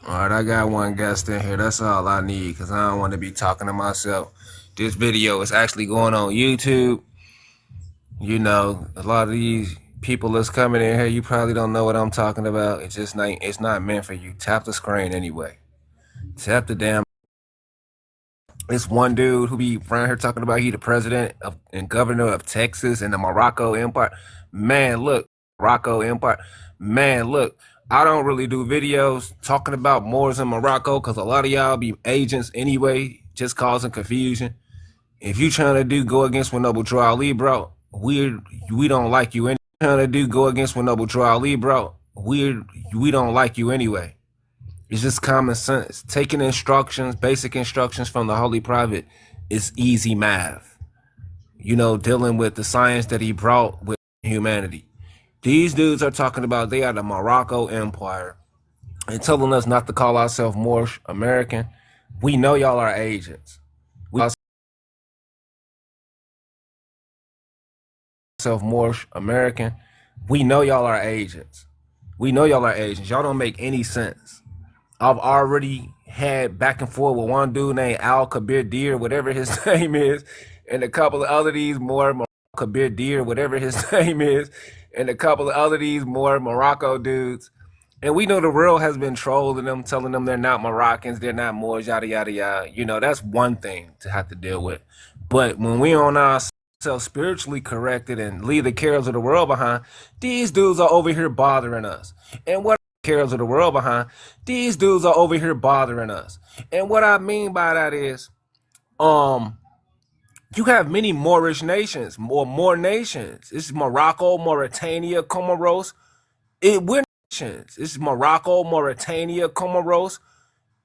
All right, I got one guest in here. That's all I need because I don't want to be talking to myself. This video is actually going on YouTube. You know, a lot of these people that's coming in here, you probably don't know what I'm talking about. It's not meant for you. Tap the screen anyway. Tap the damn. It's one dude who be around here talking about he the president of, and governor of Texas and the Morocco Empire. Man, look, Morocco Empire. Man, look, I don't really do videos talking about Moors in Morocco because a lot of y'all be agents anyway, just causing confusion. If you trying to do go against what Noble Drew Ali, bro, we don't like you. Trying to do go against what Noble Drew Ali, bro, we don't like you anyway. It's just common sense. Taking instructions, basic instructions from the Holy Prophet is easy math. You know, dealing with the science that he brought with humanity. These dudes are talking about they are the Morocco Empire and telling us not to call ourselves Moorish American. We know y'all are agents. We ourselves Moorish American. We know y'all are agents. We know y'all are agents. Y'all don't make any sense. I've already had back and forth with one dude named Al Kabir Deer, whatever his name is, and a couple of other these more Kabir Deer, whatever his name is, and a couple of other these more Morocco dudes. And we know the world has been trolling them, telling them they're not Moroccans, they're not Moors, yada yada yada. You know, that's one thing to have to deal with. But when we on ourselves spiritually corrected and leave the cares of the world behind, these dudes are over here bothering us. And what cares of the world behind, these dudes are over here bothering us. And what I mean by that is, you have many Moorish nations, more nations. It's Morocco, Mauritania, Comoros. We're nations. It's Morocco, Mauritania, Comoros.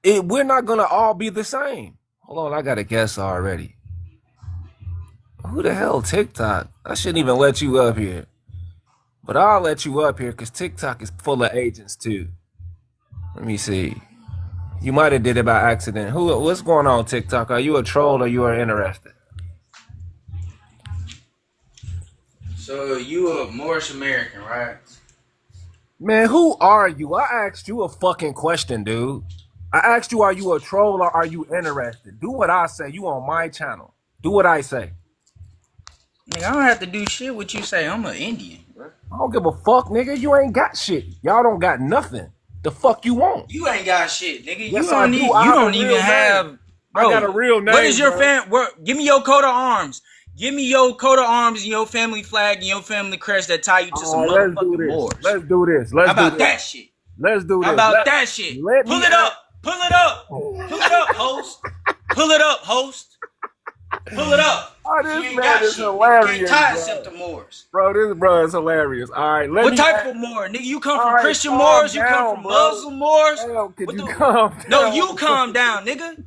We're not gonna all be the same. Hold on, I got a guess already. Who the hell TikTok? I shouldn't even let you up here. But I'll let you up here because TikTok is full of agents too. Let me see. You might have did it by accident. What's going on, TikTok? Are you a troll or you are interested? So you a Moorish American, right? Man, who are you? I asked you a fucking question, dude. I asked you, are you a troll or are you interested? Do what I say. You on my channel. Do what I say. Nigga, I don't have to do shit what you say. I'm an Indian, bro. I don't give a fuck, nigga. You ain't got shit. Y'all don't got nothing. The fuck you want? You ain't got shit, nigga. Yes, I do. You don't even have. Bro, I got a real name. What is your give me your coat of arms. Give me your coat of arms and your family flag and your family crest that tie you to some motherfucking Moors. Let's do this. How about that shit? Let's do this. How about that shit? Pull it up. Pull it up. Pull it up, host. Pull it up, host. Pull it up. Oh, this man is hilarious. You can't tie us up to Moors. Bro, this bro is hilarious. All right, what type of Moor? Nigga, you come from Christian Moors? You come from Muslim Moors? Could you calm down? No, you calm down, nigga.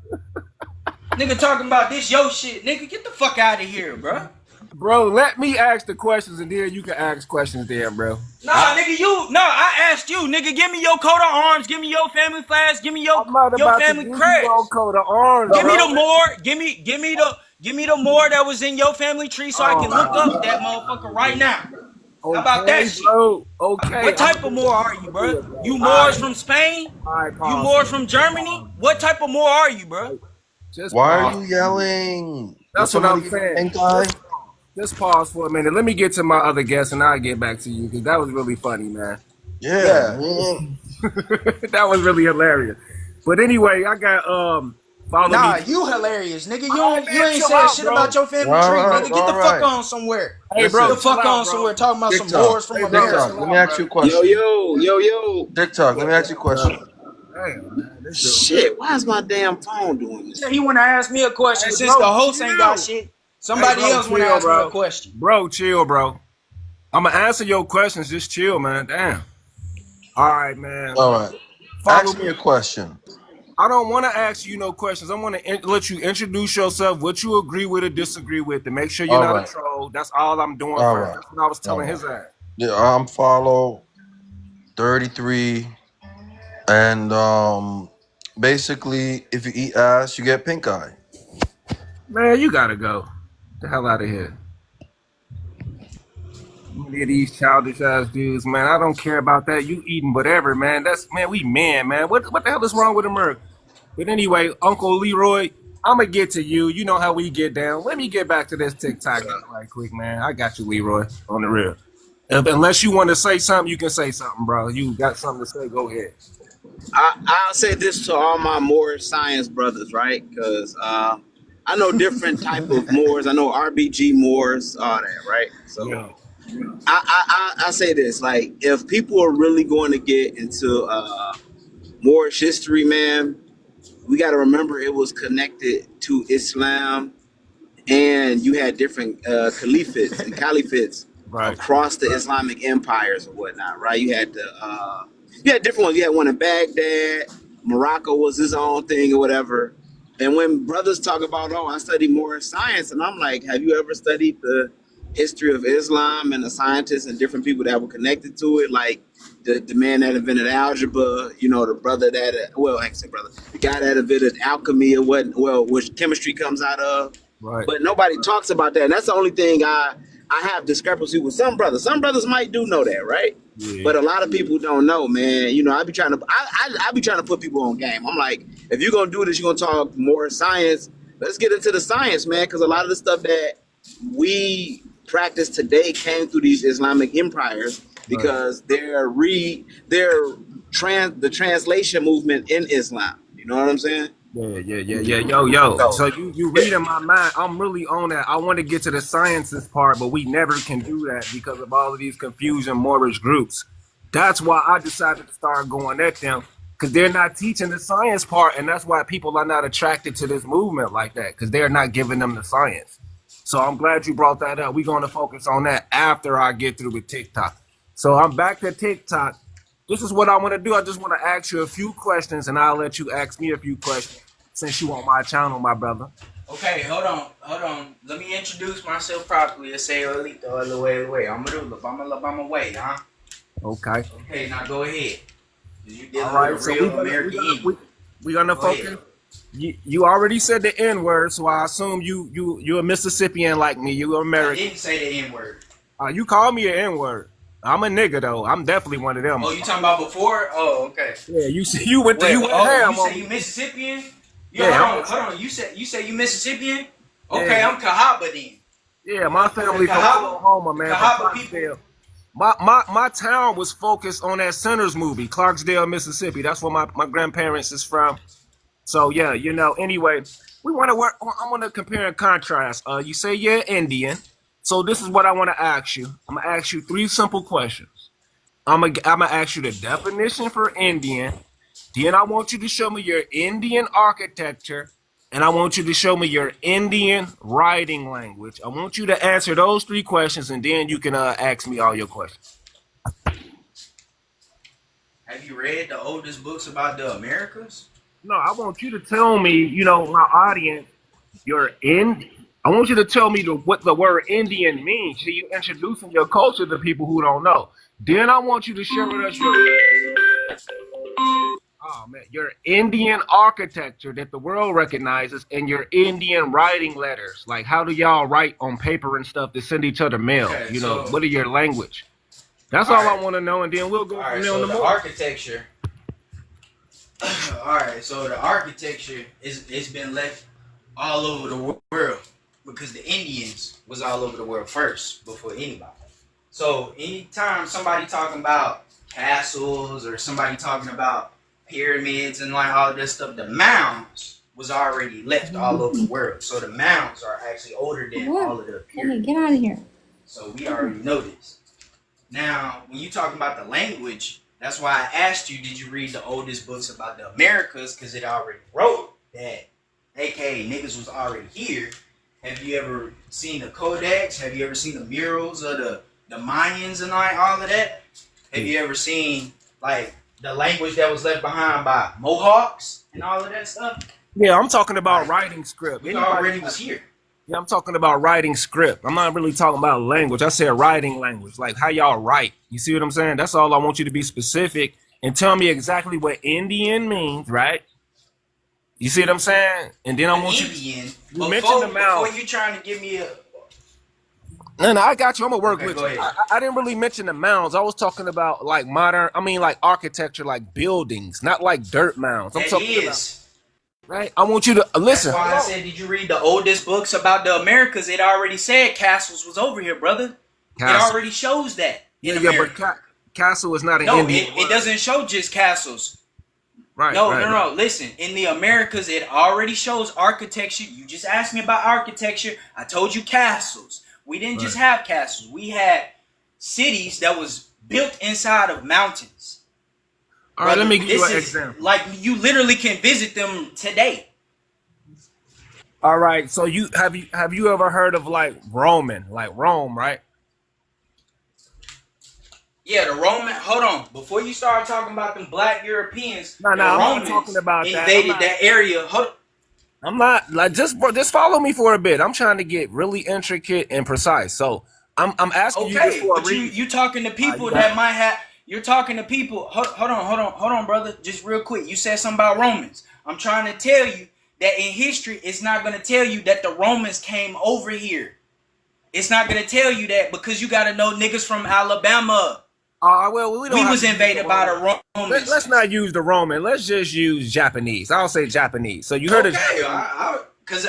Nigga talking about this yo shit. Nigga, get the fuck out of here, bro. Bro, let me ask the questions and then you can ask questions there, bro. Nah, nigga, I asked you, nigga, give me your coat of arms, give me your family flags, give me your family crest. Coat of arms. Give me the Moor, give me the Moor that was in your family tree so I can look up that motherfucker right now. How about that shit? Bro. Okay. What type of Moor are you, bro? You Moors from Spain? You Moors from Germany? What type of Moor are you, bro? Why are you yelling? That's what I'm saying. Just pause for a minute. Let me get to my other guest and I'll get back to you because that was really funny, man. Yeah. That was really hilarious. But anyway, I got follow me. You hilarious, nigga. You ain't saying shit about your family tree, nigga. Get the fuck on somewhere. Hey, bro, get the fuck on somewhere. Talking about some Moors from America. Let me ask you a question. Yo. TikTok, let me ask you a question. Shit, why is my damn phone doing this? Yeah, he wanna ask me a question since the host ain't got shit. Somebody else wanna ask me a question. Bro, chill, bro. I'ma answer your questions. Just chill, man. Damn. All right, man. All right. Ask me a question. I don't want to ask you no questions. I want to let you introduce yourself, what you agree with or disagree with, to make sure you're not a troll. That's all I'm doing first. That's what I was telling his ass. Yeah, I'm follow 33, and basically, if you eat ass, you get pink eye. Man, you gotta go the hell out of here. Many of these childish ass dudes, man. I don't care about that. You eating whatever, man. That's man. We men, man. What the hell is wrong with America? But anyway, Uncle Leroy, I'm gonna get to you. You know how we get down. Let me get back to this TikTok thing right quick, man. I got you, Leroy, on the real. Unless you want to say something, you can say something, bro. You got something to say? Go ahead. I'll say this to all my Moor science brothers, right? Because I know different type of Moors. I know RBG Moors, all that, right? So Yeah, I say this, like, if people are really going to get into Moorish history, man, we got to remember it was connected to Islam, and you had different caliphates right, across the Islamic empires or whatnot, right? You had different ones. You had one in Baghdad. Morocco was his own thing or whatever. And when brothers talk about, oh, I study more science, and I'm like, have you ever studied the history of Islam and the scientists and different people that were connected to it? Like the man that invented algebra, the brother that, well, I say brother, the guy that invented alchemy or which chemistry comes out of. right. But nobody talks about that. And that's the only thing I have discrepancy with some brothers. Some brothers might do know that, right? Yeah, But a lot of people don't know, man. I be trying to I be trying to put people on game. I'm like, if you're gonna do this, you're gonna talk more science. Let's get into the science, man, because a lot of the stuff that we practice today came through these Islamic empires because the translation movement in Islam. You know what I'm saying? yeah. Yo. So you reading my mind. I'm really on that. I want to get to the sciences part, but we never can do that because of all of these confusion Moorish groups. That's why I decided to start going at them because they're not teaching the science part, and that's why people are not attracted to this movement like that because they're not giving them the science. So I'm glad you brought that up. We're going to focus on that after I get through with TikTok. So I'm back to TikTok. This is what I want to do. I just want to ask you a few questions, and I'll let you ask me a few questions since you on my channel, my brother. Okay, hold on. Let me introduce myself properly. Let's say Olito, I'm a way, huh? Okay. Okay, now go ahead. You dealing All right. with a So real American Eagle. we're gonna Go focus. ahead. You already said the N word, so I assume you're a Mississippian like me. You're I American. didn't say the N word. You call me an N word. I'm a nigga though. I'm definitely one of them. Oh, you talking about before? Oh, okay. Yeah. You went Wait, ham you on say me. you Mississippian? Yeah, Hold on. You say you Mississippian? Okay, Yeah. I'm Cahaba then. Yeah, my family from Cahaba- Oklahoma, man. From Cahaba people. Clarksdale. My town was focused on that Sinners movie, Clarksdale, Mississippi. That's where my grandparents is from. So yeah, anyway, we want to work. I want to compare and contrast. You say you're Indian, so this is what I want to ask you. I'm gonna ask you three simple questions. I'm gonna ask you the definition for Indian. Then I want you to show me your Indian architecture, and I want you to show me your Indian writing language. I want you to answer those three questions, and then you can ask me all your questions. Have you read the oldest books about the Americas? No, I want you to tell me, my audience, you're in. I want you to tell me what the word Indian means. So you're introducing your culture to people who don't know. Then I want you to share with us your Indian architecture that the world recognizes and your Indian writing letters. Like, how do y'all write on paper and stuff to send each other mail? Okay, What are your language? That's all I want to know, and then we'll go All from right, there on so the the more. architecture. All right, so the architecture it's been left all over the world because the Indians was all over the world first before anybody. So anytime somebody talking about castles or somebody talking about pyramids and like all this stuff, the mounds was already left all over the world. So the mounds are actually older than all of the pyramids. Get out of here. So we already know this. Now, when you talking about the language, that's why I asked you, did you read the oldest books about the Americas? Because it already wrote that, aka niggas was already here. Have you ever seen the codex? Have you ever seen the murals of the Mayans and like all of that? Have you ever seen like the language that was left behind by Mohawks and all of that stuff? Yeah, I'm talking about writing script. We already was here. Yeah, I'm talking about writing script. I'm not really talking about language. I said writing language, like how y'all write. You see what I'm saying? That's all I want you to be specific and tell me exactly what Indian means, right? You see what I'm saying? And then I want Indian. you mentioned the mount. Before you trying to give me No, no, I got you. I'm gonna work Okay, with go you. ahead. I didn't really mention the mounds. I was talking about like modern. I mean, like architecture, like buildings, not like dirt mounds. I'm That talking about is. right. I want you to That's listen. why Hold I on. said, did you read the oldest books about the Americas? It already said castles was over here, brother. It Castle. already shows that Yeah, in yeah, but America. castle is not an No, Indian it word. doesn't show just castles. Right, No, right, no, right, no. Listen, in the Americas, it already shows architecture. You just asked me about architecture. I told you castles. We didn't just right. have castles. We had cities that was built inside of mountains. All right, let Brother, me give you this an is example. like you literally can visit them today. All right, so you ever heard of like Roman, like Rome, right? Yeah, the Roman. Hold on, before you start talking about them black Europeans, No, no, the I'm not talking Romans about that. invaded that area. Hold. I'm not like just follow me for a bit. I'm trying to get really intricate and precise. So I'm asking you this Okay, for a but you reason. you talking to You people got that might have. You're talking to people. Hold on, brother. Just real quick. You said something about Romans. I'm trying to tell you that in history, it's not going to tell you that the Romans came over here. It's not going to tell you that because you got to know niggas from Alabama. well, we don't We have was to use the invaded by Roman. the Romans. Let's not use the Roman. Let's just use Japanese. I'll say Japanese. So you heard of Okay, Japanese, because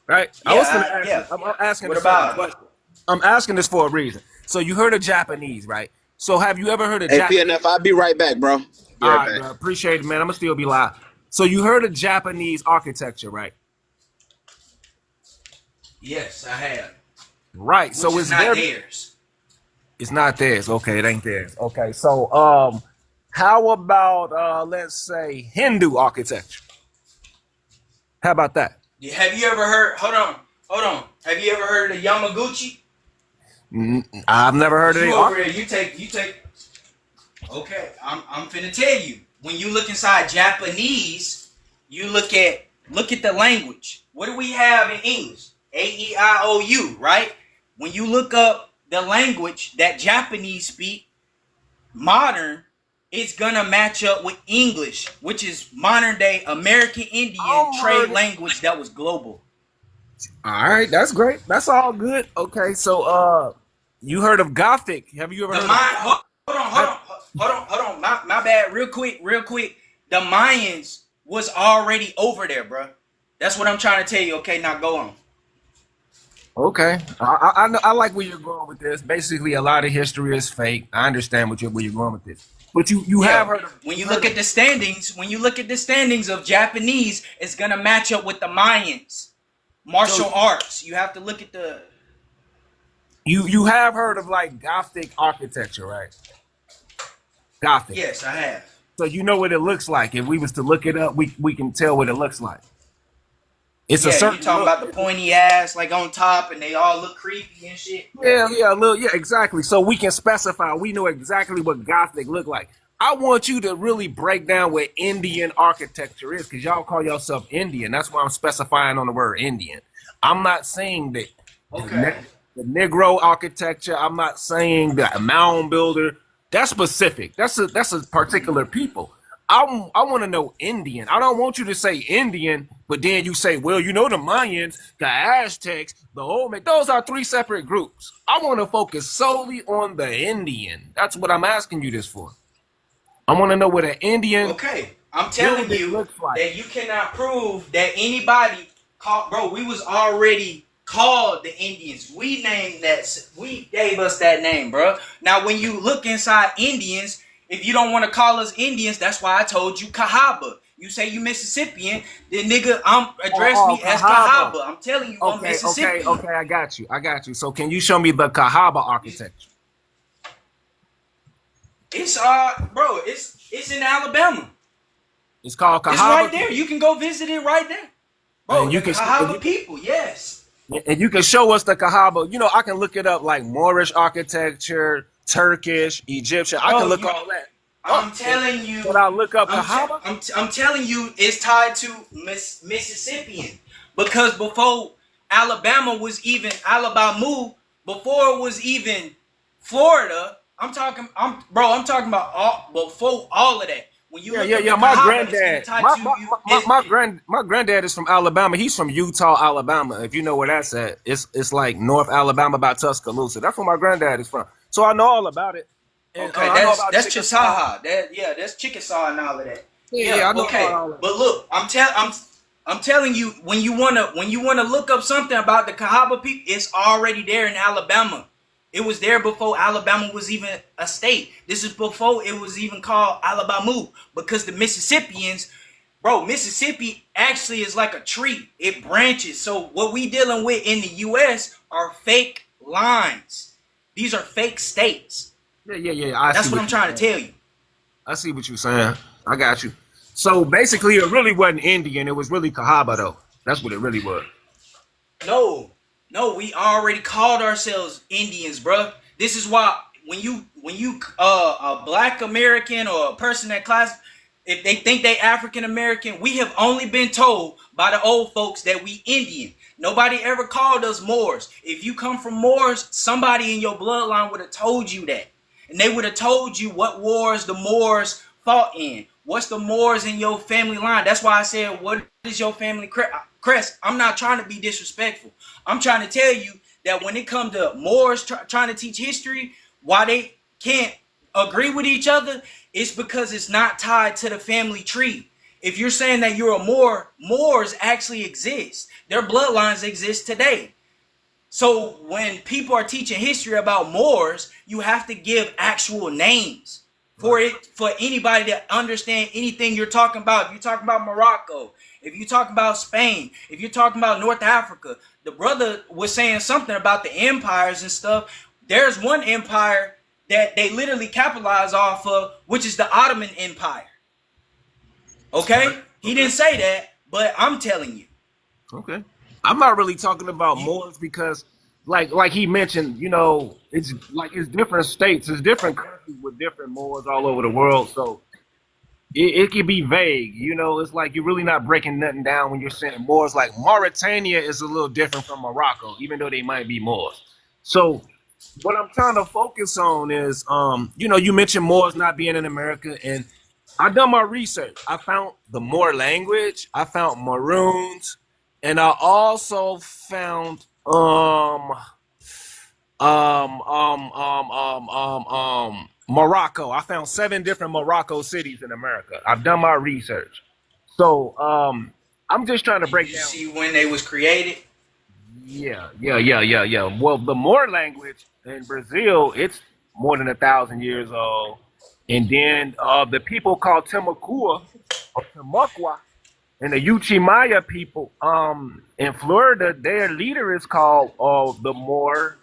right? I was going to ask you. yeah. I'm asking What a certain about it? question. I'm asking this for a reason. So you heard of Japanese, right? So have you ever heard of Hey, Japanese? PNF, I'll be right back, bro. Be All right right, back. bro. Appreciate it, man. I'm gonna still be live. So you heard of Japanese architecture, right? Yes, I have. Right. Which So is it's not very. theirs. It's not theirs. Okay, it ain't theirs. Okay. So how about let's say Hindu architecture? How about that? Have you ever heard? Hold on. Have you ever heard of the Yamaguchi? I've never heard Cause of you the over there, you take. Okay, I'm finna tell you. When you look inside Japanese, you look at the language. What do we have in English? A-E-I-O-U, right? When you look up the language that Japanese speak, modern, it's gonna match up with English, which is modern day American Indian trade Heard it. language that was global. All right, that's great. That's all good. Okay, so you heard of Gothic? Have you ever The heard of? mind, hold on. My bad. Real quick. The Mayans was already over there, bro. That's what I'm trying to tell you. Okay, now go on. Okay, I know I like where you're going with this. Basically, a lot of history is fake. I understand where you're going with this, but you have Yeah. heard of When you look at the standings of Japanese, it's gonna match up with the Mayans. so Martial arts. You have to look at the. you have heard of like Gothic architecture, right? Gothic. Yes, I have. So you know what it looks like. If we was to look it up, we can tell what it looks like. It's a Yeah, you certain talking look. about the pointy ass like on top, and they all look creepy and shit. Yeah, yeah, exactly. So we can specify. We know exactly what Gothic look like. I want you to really break down what Indian architecture is, because y'all call yourself Indian. That's why I'm specifying on the word Indian. I'm not saying that Okay. the Negro architecture. I'm not saying the mound builder. That's specific. That's a particular people. I want to know Indian. I don't want you to say Indian, but then you say, well, you know, the Mayans, the Aztecs, the Olmec. Those are three separate groups. I want to focus solely on the Indian. That's what I'm asking you this for. I want to know what an Indian Okay, I'm telling building you looks like. that you cannot prove that anybody called, bro. We was already called the Indians. We named that. We gave us that name, bro. Now, when you look inside Indians, if you don't want to call us Indians, that's why I told you Cahaba. You say you Mississippian, then nigga, address me as Cahaba. Cahaba. I'm telling you, I'm Okay, Mississippian. okay. I got you. So can you show me the Cahaba architecture? It's bro, it's in Alabama. It's called Cahaba. It's right there. You can go visit it right there. Bro, And you the can Cahaba people, yes. and you can show us the Cahaba. You know, I can look it up like Moorish architecture, Turkish, Egyptian. I can look all that. I'm telling you. But I'll look up I'm, Cahaba. I'm telling you, it's tied to Mississippian because before Alabama was even Alabama, before it was even Florida. I'm talking about before all of that. when you Yeah, look yeah, up yeah. the My Kahaba, it's gonna granddad, touch you. my granddad is from Alabama. He's from Utah, Alabama. If you know where that's at, it's like North Alabama by Tuscaloosa. That's where my granddad is from. So I know all about it, and Okay, I know that's about that's Chickasaw. Chisaha. That's Chickasaw and all of that. Yeah, Yeah, yeah, I know about okay. all that. But look, I'm telling you, when you wanna look up something about the Kahaba people, it's already there in Alabama. It was there before Alabama was even a state. This is before it was even called Alabama, because the Mississippians, bro, Mississippi actually is like a tree. It branches. So what we dealing with in the US are fake lines. These are fake states. Yeah, yeah, yeah. I see That's what what I'm you're trying to saying. tell you. I see what you're saying. I got you. So basically, it really wasn't Indian. It was really Cahaba, though. That's what it really was. No, no, we already called ourselves Indians, bro. This is why when you a black American or a person that class, if they think they African American, we have only been told by the old folks that we Indian. Nobody ever called us Moors. If you come from Moors, somebody in your bloodline would have told you that. And they would have told you what wars the Moors fought in. What's the Moors in your family line? That's why I said, what is your family crest? I'm not trying to be disrespectful. I'm trying to tell you that when it comes to Moors trying to teach history, why they can't agree with each other, it's because it's not tied to the family tree. If you're saying that you're a Moor, Moors actually exist. Their bloodlines exist today. So when people are teaching history about Moors, you have to give actual names for anybody to understand anything you're talking about. If you're talking about Morocco, if you're talking about Spain, if you're talking about North Africa, the brother was saying something about the empires and stuff. There's one empire that they literally capitalize off of, which is the Ottoman Empire. Okay? He didn't say that, but I'm telling you. Okay. I'm not really talking about You Moors because, like he mentioned, it's like it's different states, it's different countries with different Moors all over the world. So it can be vague. It's like you're really not breaking nothing down when you're saying Moors. Like Mauritania is a little different from Morocco, even though they might be Moors. So what I'm trying to focus on is, you mentioned Moors not being in America, and I done my research. I found the Moor language. I found Maroons, and I also found Morocco. I found 7 different Morocco cities in America. I've done my research. So I'm just trying to did break you down. see when they was created? Yeah, yeah, yeah, yeah, yeah. Well, the Moor language in Brazil, it's more than 1,000 years old. And then the people called Timbuktu or Timbukwa and the Uchimaya people in Florida, their leader is called the Moor,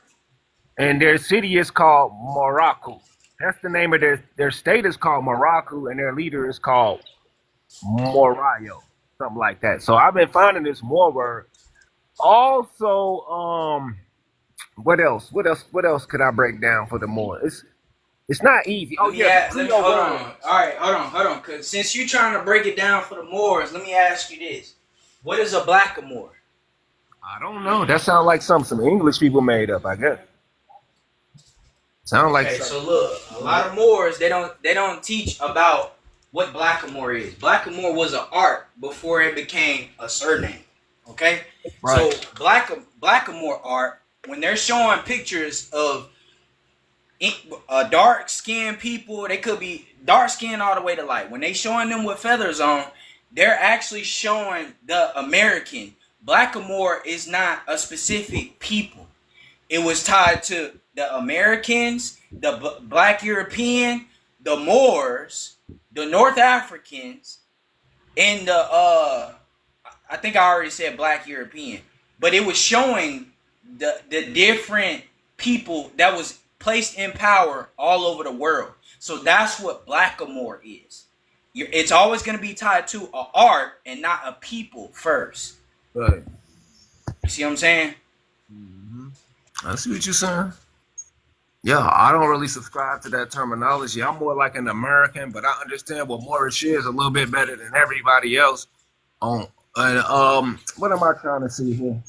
and their city is called Morocco. That's the name of their state is called Morocco, and their leader is called Morayo, something like that. So I've been finding this Moor word. Also, what else? What else? What else could I break down for the Moor? It's not easy. Oh yeah, the Let me Creole hold word. on. All right, hold on. Cause since you're trying to break it down for the Moors, let me ask you this: what is a blackamoor? I don't know. That sounds like something some English people made up. I guess. Sound like Okay, something. so look, a lot of Moors they don't teach about what blackamoor is. Blackamoor was an art before it became a surname. Okay, so Right. blackamoor art, when they're showing pictures of dark skinned people, they could be dark skinned all the way to light. When they showing them with feathers on, they're actually showing the American. Blackamoor is not a specific people. It was tied to the Americans, the Black European, the Moors, the North Africans, and the I think I already said Black European, but it was showing the different people that was placed in power all over the world. So that's what Blackamoor is. It's always going to be tied to a art and not a people first. Right. You see what I'm saying? I see what you're saying. Yeah, I don't really subscribe to that terminology. I'm more like an American, but I understand what Moorish is a little bit better than everybody else. On and what am I trying to see here?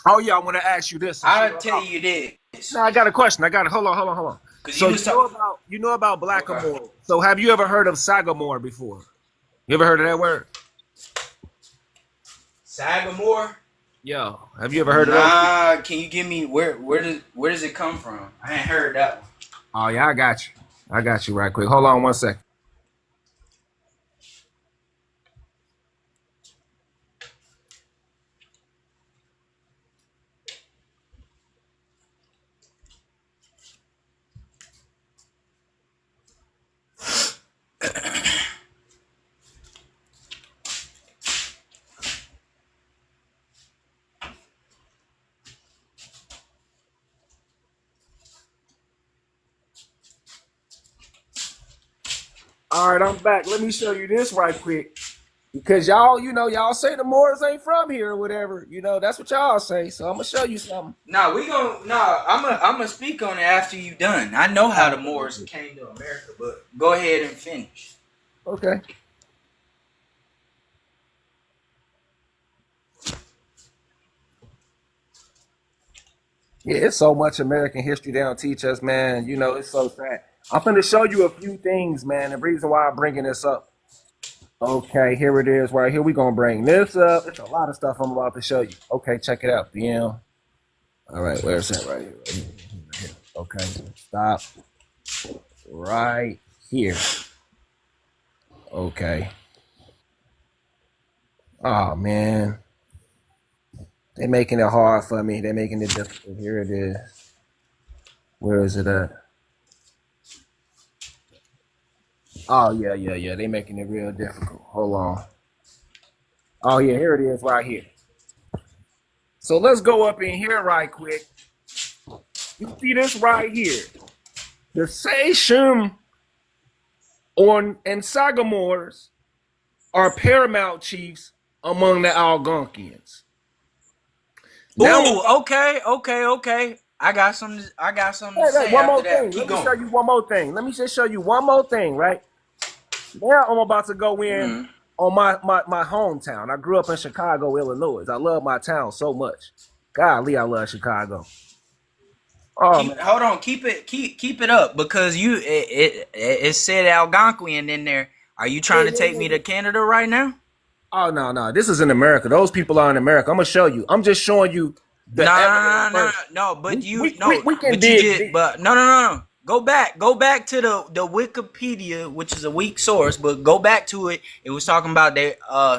Oh yeah, I want to ask you this. I'll tell you this. No, I got a question. I got it. Hold on. Cause So you was talking. you know about Okay. Blackamoor. So have you ever heard of Sagamore before? You ever heard of that word? Sagamore? Yo, have you ever heard of those people? Nah, can you give me where does it come from? I ain't heard that one. Oh yeah, I got you. I got you right quick. Hold on one second. All right, I'm back. Let me show you this right quick. Because y'all, y'all say the Moors ain't from here or whatever. That's what y'all say. So I'm gonna show you something. I'm gonna speak on it after you done. I know how the Moors came to America, but go ahead and finish. Okay. Yeah, it's so much American history they don't teach us, man. It's so sad. I'm gonna show you a few things, man. The reason why I'm bringing this up. Okay, here it is. Right here, we gonna bring this up. It's a lot of stuff I'm about to show you. Okay, check it out. BM. All right, where's that? Right here. Right here. Right here. Okay, stop. Right here. Okay. Oh man, they making it hard for me. They're making it difficult. Here it is. Where is it at? Oh yeah. They making it real difficult. Hold on. Oh yeah, here it is right here. So let's go up in here right quick. You see this right here. The Sachem and Sagamores are paramount chiefs among the Algonquians. Ooh, okay. I got something to say One after more that. thing. Keep Let me going. show you one more thing. Let me just show you one more thing, right? Now I'm about to go in on my hometown. I grew up in Chicago, Illinois. I love my town so much. Golly, I love Chicago. Oh man. Hold on, keep it up because it said Algonquian in there. Are you trying to take me to Canada right now? Oh no. This is in America. Those people are in America. I'm gonna show you. I'm just showing you the evidence first. No. But we can dig deep. No. Go back to the Wikipedia, which is a weak source, but go back to it. It was talking about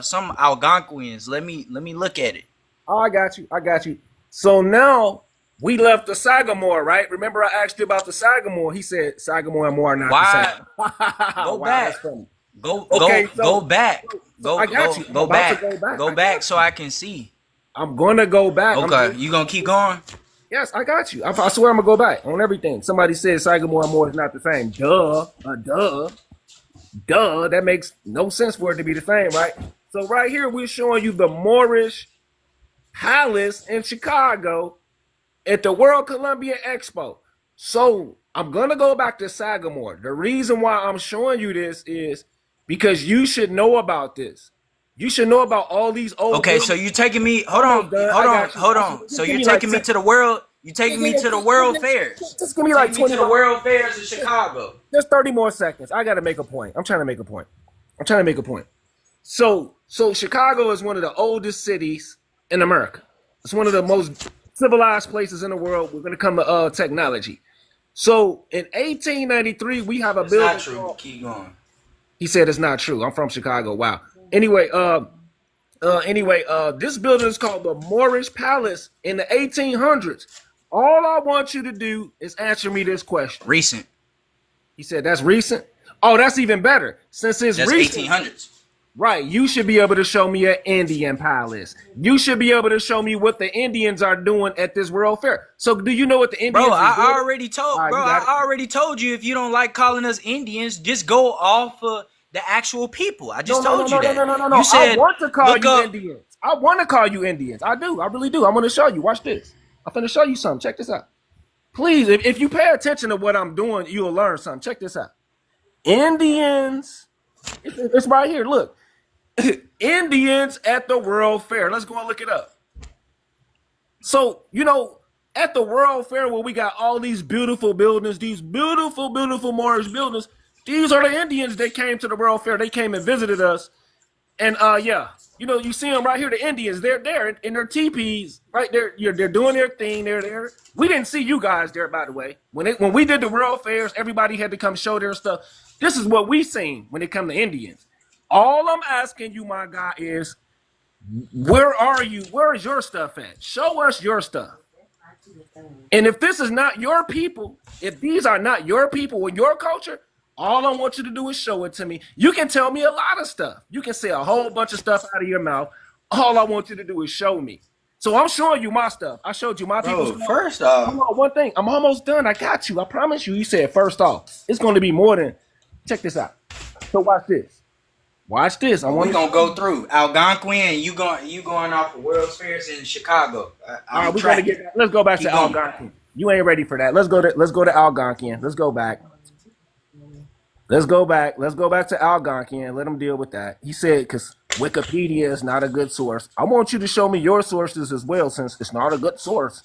some Algonquians. Let me look at it. Oh, I got you. So now we left the Sagamore, right? Remember I asked you about the Sagamore. He said Sagamore and Moor are not the same. Go wow, back. That's funny. Go back. I got you. Go back. Go back so I can see. I'm gonna go back. Okay, you gonna keep going? Yes, I got you. I swear I'm gonna go back on everything. Somebody said Sagamore and Moor is not the same. Duh. That makes no sense for it to be the same, right? So right here we're showing you the Moorish Palace in Chicago at the World Columbian Expo. So I'm gonna go back to Sagamore. The reason why I'm showing you this is because you should know about this. You should know about all these old. Okay, so you're taking me. Hold on. So you're taking me to the world. You're taking me to the World Fairs. Just give me like 20 to the World Fairs in Chicago. Just 30 more seconds. I gotta make a point. I'm trying to make a point. So Chicago is one of the oldest cities in America. It's one of the most civilized places in the world when it comes to technology. So in 1893, we have a building. It's not true. Keep going. He said it's not true. I'm from Chicago. Wow. Anyway, this building is called the Moorish Palace in the 1800s. All I want you to do is answer me this question. Recent. He said that's recent. Oh, that's even better. Since it's that's recent. 1800s. Right. You should be able to show me an Indian palace. You should be able to show me what the Indians are doing at this World Fair. So do you know what the Indians I already told you if you don't like calling us Indians, just go off of the actual people. I just told you that. No. You said, I want to call you Indians. I want to call you Indians. I do. I really do. I'm going to show you. Watch this. I'm going to show you something. Check this out. Please, if you pay attention to what I'm doing, you'll learn something. Check this out. Indians. It's right here. Look. Indians at the World Fair. Let's go and look it up. So, at the World Fair where we got all these beautiful buildings, these beautiful, beautiful Moorish buildings. These are the Indians that came to the World Fair. They came and visited us. And yeah, you know, you see them right here, the Indians. They're there in their teepees, right there. They're doing their thing. They're there. We didn't see you guys there, by the way. When we did the World Fairs, everybody had to come show their stuff. This is what we seen when it come to Indians. All I'm asking you, my guy, is where are you? Where is your stuff at? Show us your stuff. And if this is not your people, if these are not your people and your culture, all I want you to do is show it to me. You can tell me a lot of stuff. You can say a whole bunch of stuff out of your mouth. All I want you to do is show me. So I'm showing you my stuff. I showed you my people's stuff. First off, hold on, one thing. I'm almost done. I got you. I promise you. You said first off. It's going to be more than. Check this out. So watch this. Watch this. we're gonna go through Algonquin. You going off of World's Fairs in Chicago. All right, let's go back to Algonquin. You ain't ready for that. Let's go to Algonquin. Let's go back. Let's go back to Algonquin. Let him deal with that. He said, because Wikipedia is not a good source. I want you to show me your sources as well, since it's not a good source.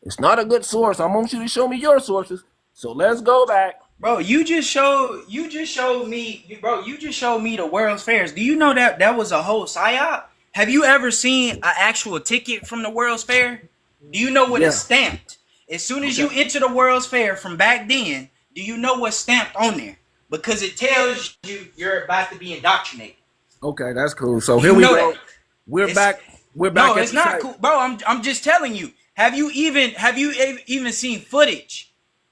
It's not a good source. I want you to show me your sources. So let's go back. Bro, you just showed me the World's Fairs. Do you know that was a whole psyop? Have you ever seen an actual ticket from the World's Fair? Do you know what is stamped? As soon as you enter the World's Fair from back then, do you know what's stamped on there? Because it tells you you're about to be indoctrinated. Okay, that's cool. So here we go. We're back. No, it's not cool, bro. I'm just telling you. Have you even seen footage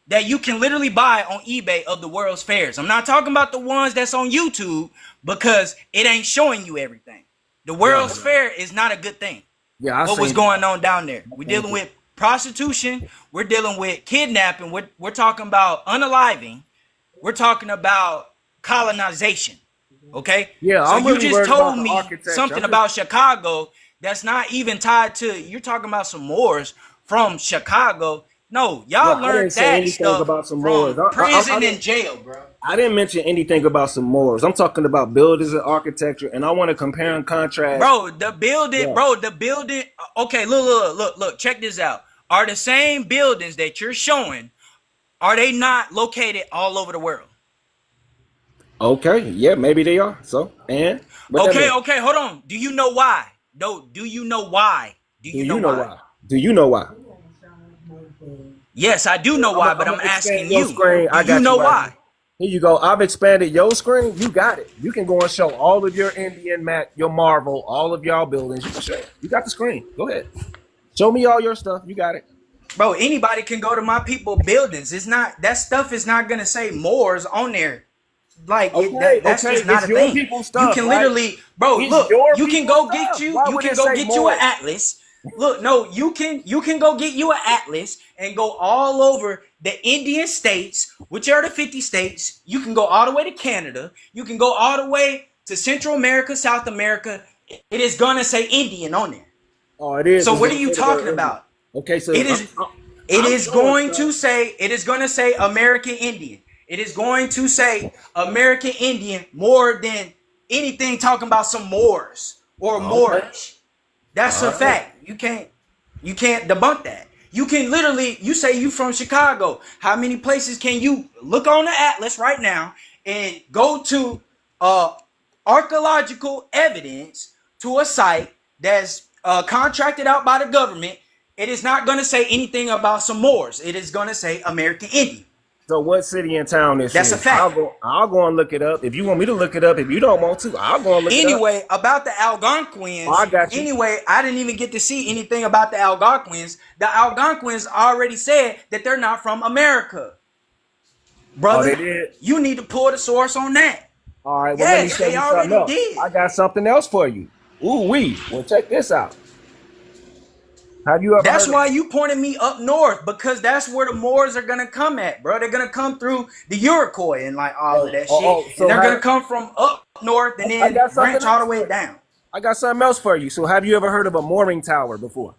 that you can literally buy on eBay of the World's Fairs? I'm not talking about the ones that's on YouTube, because it ain't showing you everything. The World's Fair is not a good thing. Yeah, what was going on down there? We're dealing with prostitution. We're dealing with kidnapping. We're talking about unaliving. We're talking about colonization. Okay? Yeah, so you just told me something about Chicago that's not even tied to, you're talking about some Moors from Chicago. No, y'all learned that stuff about some Moors. Prison and jail, bro. I didn't mention anything about some Moors. I'm talking about buildings and architecture, and I want to compare and contrast. Bro, the building. Okay, look. Check this out. Are the same buildings that you're showing, are they not located all over the world? Okay, yeah, maybe they are. So, and okay, hold on. Do you know why? No, do you know why? Do you know why? Do you know why? Yes, I do know why, but I'm asking you. Do you know why? Here you go. I've expanded your screen. You got it. You can go and show all of your Indian map, your Marvel, all of y'all buildings. You can show it. You got the screen. Go ahead. Show me all your stuff. You got it. Bro, anybody can go to my people buildings. It's not, that stuff is not gonna say Moors on there. Like that's just not a thing. You can literally, bro, look, you can go get you an atlas. Look, no, you can go get you an atlas and go all over the Indian states, which are the 50 states. You can go all the way to Canada. You can go all the way to Central America, South America. It is gonna say Indian on there. Oh, it is. So what are you talking about? Okay, so it is going to say American Indian. It is going to say American Indian more than anything talking about some Moors or Moorish. That's a fact. You can't debunk that. You can literally, you say you from Chicago. How many places can you look on the atlas right now and go to archaeological evidence to a site that's contracted out by the government? It is not going to say anything about some Moors. It is going to say American Indian. So what city and town is That's a fact. I'll go and look it up. If you want me to look it up, if you don't want to, I'll go and look it up. Anyway, about the Algonquins. I got you. Anyway, I didn't even get to see anything about the Algonquins. The Algonquins already said that they're not from America. Brother, they did? You need to pull the source on that. All right, well, let me show you something else. Did. I got something else for you. Well, check this out. Have you ever That's why you pointed me up north, because that's where the Moors are gonna come at, bro. They're gonna come through the Iroquois and like all of that shit. So and they're gonna come from up north and then branch all the way down. I got something else for you. So have you ever heard of a mooring tower before?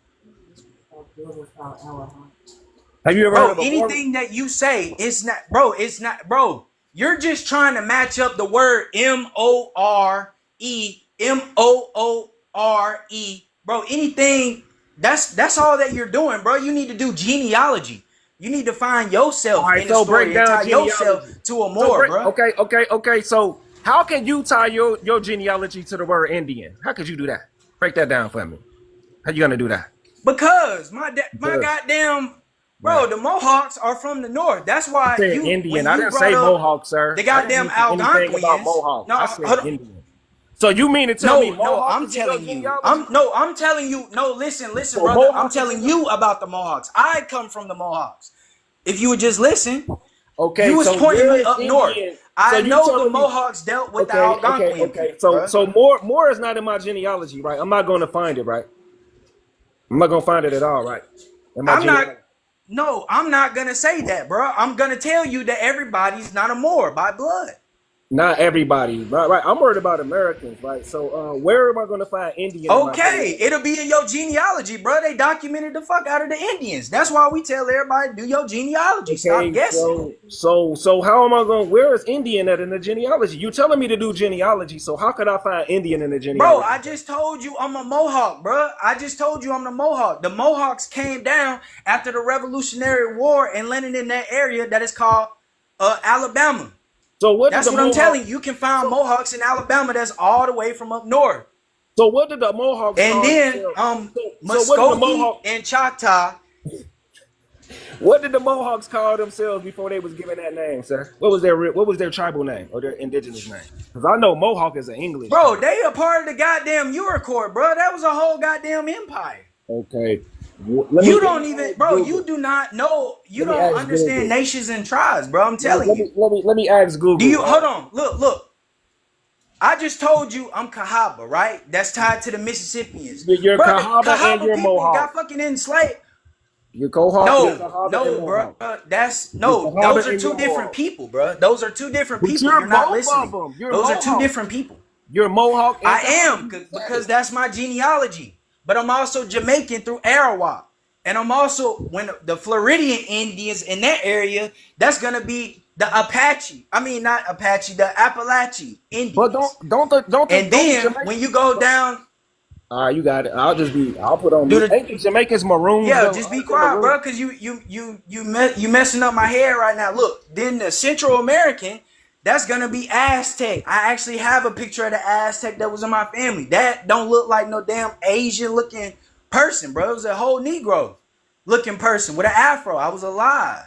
Have you ever heard of anything that you say? It's not, bro. It's not, bro. You're just trying to match up the word M-O-R-E, M-O-O-R-E, bro. Anything That's all that you're doing, bro. You need to do genealogy. You need to find yourself All right, in the so story break and down tie yourself genealogy. to a So Moor, bro. okay. So how can you tie your genealogy to the word Indian? How could you do that? Break that down for me. How you gonna do that? Because my Because, goddamn bro, right. the Mohawks are from the north. That's why I said you Indian. when I you didn't brought say up Mohawk, sir. the I didn't goddamn mention anything about Algonquians. Mohawk. No, I said hold on. Indian. So you mean to tell me No, Mohawk I'm is in your telling you. genealogy? I'm telling you. No, listen, So brother. I'm Mohawk is telling in your... you about the Mohawks. I come from the Mohawks. If you would just listen, Okay, you was so pointing where me is up north. Indian? So I you know the telling me... Mohawks dealt with the Okay. Algonquian people, So bro. Moore is not in my genealogy, right? I'm not going to find it, right? I'm not going to find it at all, right? In my I'm not. genealogy. No, I'm not gonna say that, bro. I'm gonna tell you that everybody's not a Moor by blood. Not everybody, right? I'm worried about Americans, right? So where am I going to find Indian in my Okay, genealogy? it'll be in your genealogy, bro. They documented the fuck out of the Indians. That's why we tell everybody do your genealogy. Stop Okay, guessing. so how am I going? Where is Indian at in the genealogy? You telling me to do genealogy, so how could I find Indian in the Bro, genealogy? I just told you I'm a Mohawk, bro. I just told you I'm the Mohawk. The Mohawks came down after the Revolutionary War and landed in that area that is called Alabama. So what did That's the what I'm Mohawks? telling you. You can find Mohawks in Alabama that's all the way from up north. So what did the Mohawks And call then themselves? So what did the Muskogee Mohawks? and Choctaw. What did the Mohawks call themselves before they was given that name, sir? What was their tribal name or their indigenous name? Because I know Mohawk is an English. Bro, term. they a part of the goddamn Urucourt, bro. That was a whole goddamn empire. Okay. You don't even, bro. You do not know. You Let me don't ask understand Google. nations and tribes, bro. I'm telling you. Let me ask Google. Do you hold on? Look. I just told you I'm Cahaba, right? That's tied to the Mississippians. You're Bro, the Cahaba and you're people Mohawk. got fucking enslaved. You're Mohawk. No, bro. That's no. You're Those Cahaba are and two you're different Mohawk. people, bro. Those are two different But people. you're You're not both listening. of them. You're Those are two Mohawk. different people. You're Mohawk. And I am because that's my genealogy. But I'm also Jamaican through Arawak. And I'm also, when the Floridian Indians in that area, that's going to be the Apache. I mean, not Apache, the Appalachian Indians. But don't. And then when you go down. All right, you got it. I'll put on. Ain't the Jamaicans maroon? Yeah, just be quiet, bro, because you messing up my head right now. Look, then the Central American, that's gonna be Aztec. I actually have a picture of the Aztec that was in my family. That don't look like no damn Asian looking person, bro. It was a whole Negro looking person with an afro. I was alive.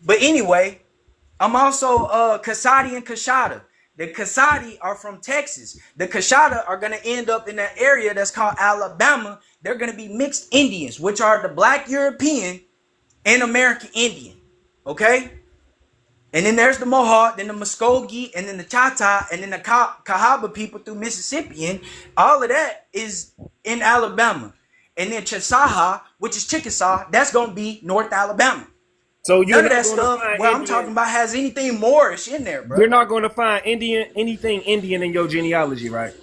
But anyway, I'm also Kasadi and Kashada. The Kasadi are from Texas. The Kashada are going to end up in that area that's called Alabama. They're going to be mixed Indians, which are the Black European and American Indian. Okay? And then there's the Mohawk, then the Muskogee, and then the Choctaw, and then the Cahaba people through Mississippian. All of that is in Alabama. And then Chisaha, which is Chickasaw, that's going to be North Alabama. So none of that stuff what I'm talking about has anything Moorish in there, bro. You're not going to find anything Indian in your genealogy, right?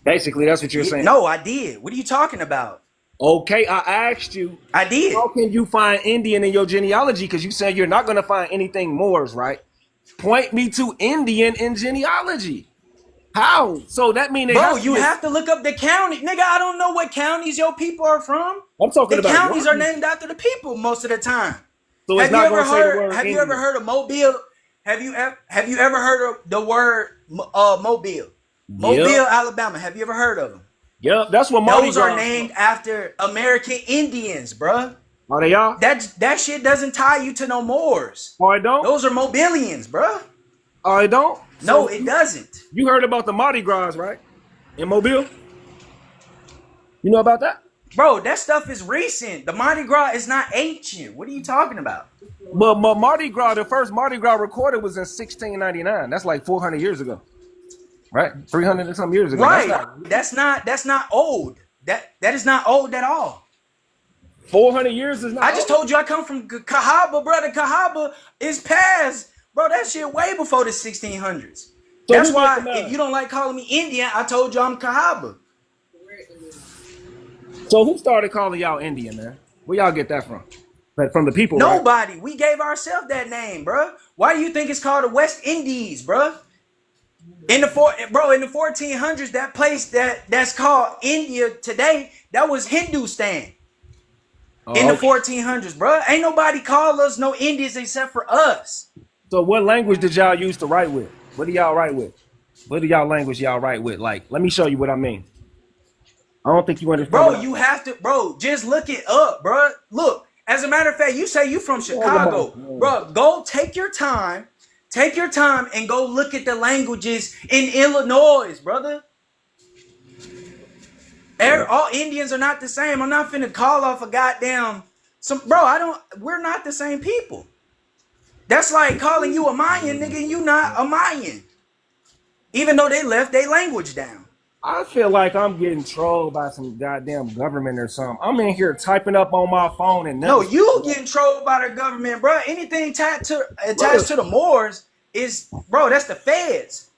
Basically, that's what you're saying. No, I did. What are you talking about? Okay, I asked you. I did. How can you find Indian in your genealogy? Because you said you're not going to find anything Moors, right? Point me to Indian in genealogy. How? So that means, bro, you have to look up the county, nigga. I don't know what counties your people are from. I'm talking about the counties are named after the people most of the time. So have you ever heard of Mobile? Have you ever heard of the word Mobile? Mobile, Alabama. Have you ever heard of them? Yep, that's what those are named after American Indians, bruh. Are they y'all? That shit doesn't tie you to no Moors. Oh, it don't? Those are Mobilians, bruh. Oh, it don't? No, it doesn't. You heard about the Mardi Gras, right? In Mobile? You know about that? Bro, that stuff is recent. The Mardi Gras is not ancient. What are you talking about? But Mardi Gras, the first Mardi Gras recorded was in 1699. That's like 400 years ago. Right? 300 and some years ago. Right. That's not old. That is not old at all. 400 years is not I just told you I come from Cahaba, bro. The Cahaba is past. Bro, that shit way before the 1600s. So that's why if you don't like calling me Indian, I told you I'm Cahaba. So who started calling y'all Indian, man? Where y'all get that from? Like from the people, Nobody. Right? We gave ourselves that name, bro. Why do you think it's called the West Indies, bro? In the 1400s, that place that's called India today, that was Hindustan. In Oh, the okay. 1400s, bro, ain't nobody call us no Indians except for us. So what language did y'all use to write with? What do y'all write with? What do y'all language y'all write with? Like, let me show you what I mean. I don't think you understand Bro, what you have to, bro, just look it up, bro. Look, as a matter of fact, you say you from Chicago. Bro, go take your time and go look at the languages in Illinois, brother. All Indians are not the same. I'm not finna call off a goddamn we're not the same people. That's like calling you a Mayan, nigga, and you not a Mayan. Even though they left their language down. I feel like I'm getting trolled by some goddamn government or something. I'm in here typing up on my phone and No, nothing. you getting trolled by the government, bro. Anything attached to the Moors is, bro, that's the feds.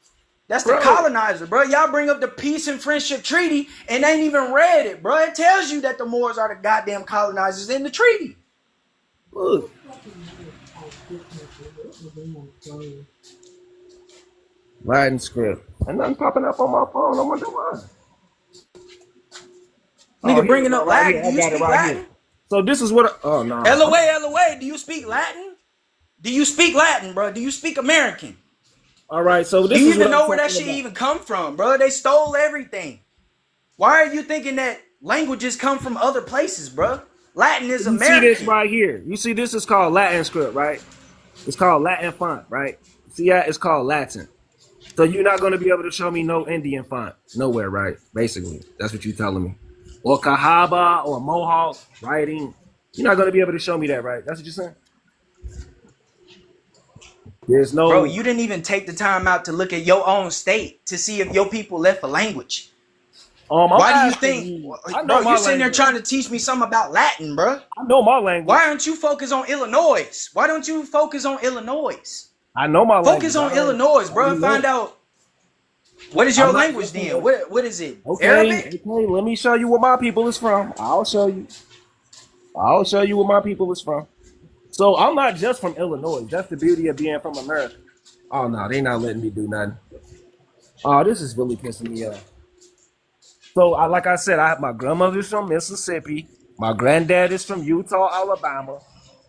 That's the colonizer, bro. Y'all bring up the Peace and Friendship Treaty and ain't even read it, bro. It tells you that the Moors are the goddamn colonizers in the treaty. Look. Latin script. And nothing popping up on my phone. I wonder why. Nigga bringing up Latin. Do you speak Latin? Here. So this is what. Oh no. LOA. Do you speak Latin? Do you speak Latin, bro? Do you speak American? All right. So this do you is even know where that shit even come from, bro? They stole everything. Why are you thinking that languages come from other places, bro? Latin is American. You see this right here. You see this is called Latin script, right? It's called Latin font, right? See that? It's called Latin. So you're not going to be able to show me no Indian font nowhere, right? Basically, that's what you're telling me. Or Kahaba or Mohawk writing. You're not going to be able to show me that, right? That's what you're saying? There's no... Bro, you didn't even take the time out to look at your own state to see if your people left a language. Why do you think... Bro, you sitting there trying to teach me something about Latin, bro. I know my language. Why aren't you focused on Illinois? Why don't you focus on Illinois? I know my language. Focus on Illinois, bro. Find out... What is your language then? What is it? Okay, Arabic? Okay, let me show you where my people is from. I'll show you where my people is from. So I'm not just from Illinois. That's the beauty of being from America. Oh no, they not letting me do nothing. Oh, this is really pissing me off. So like I said, my grandmother's from Mississippi. My granddad is from Utah, Alabama.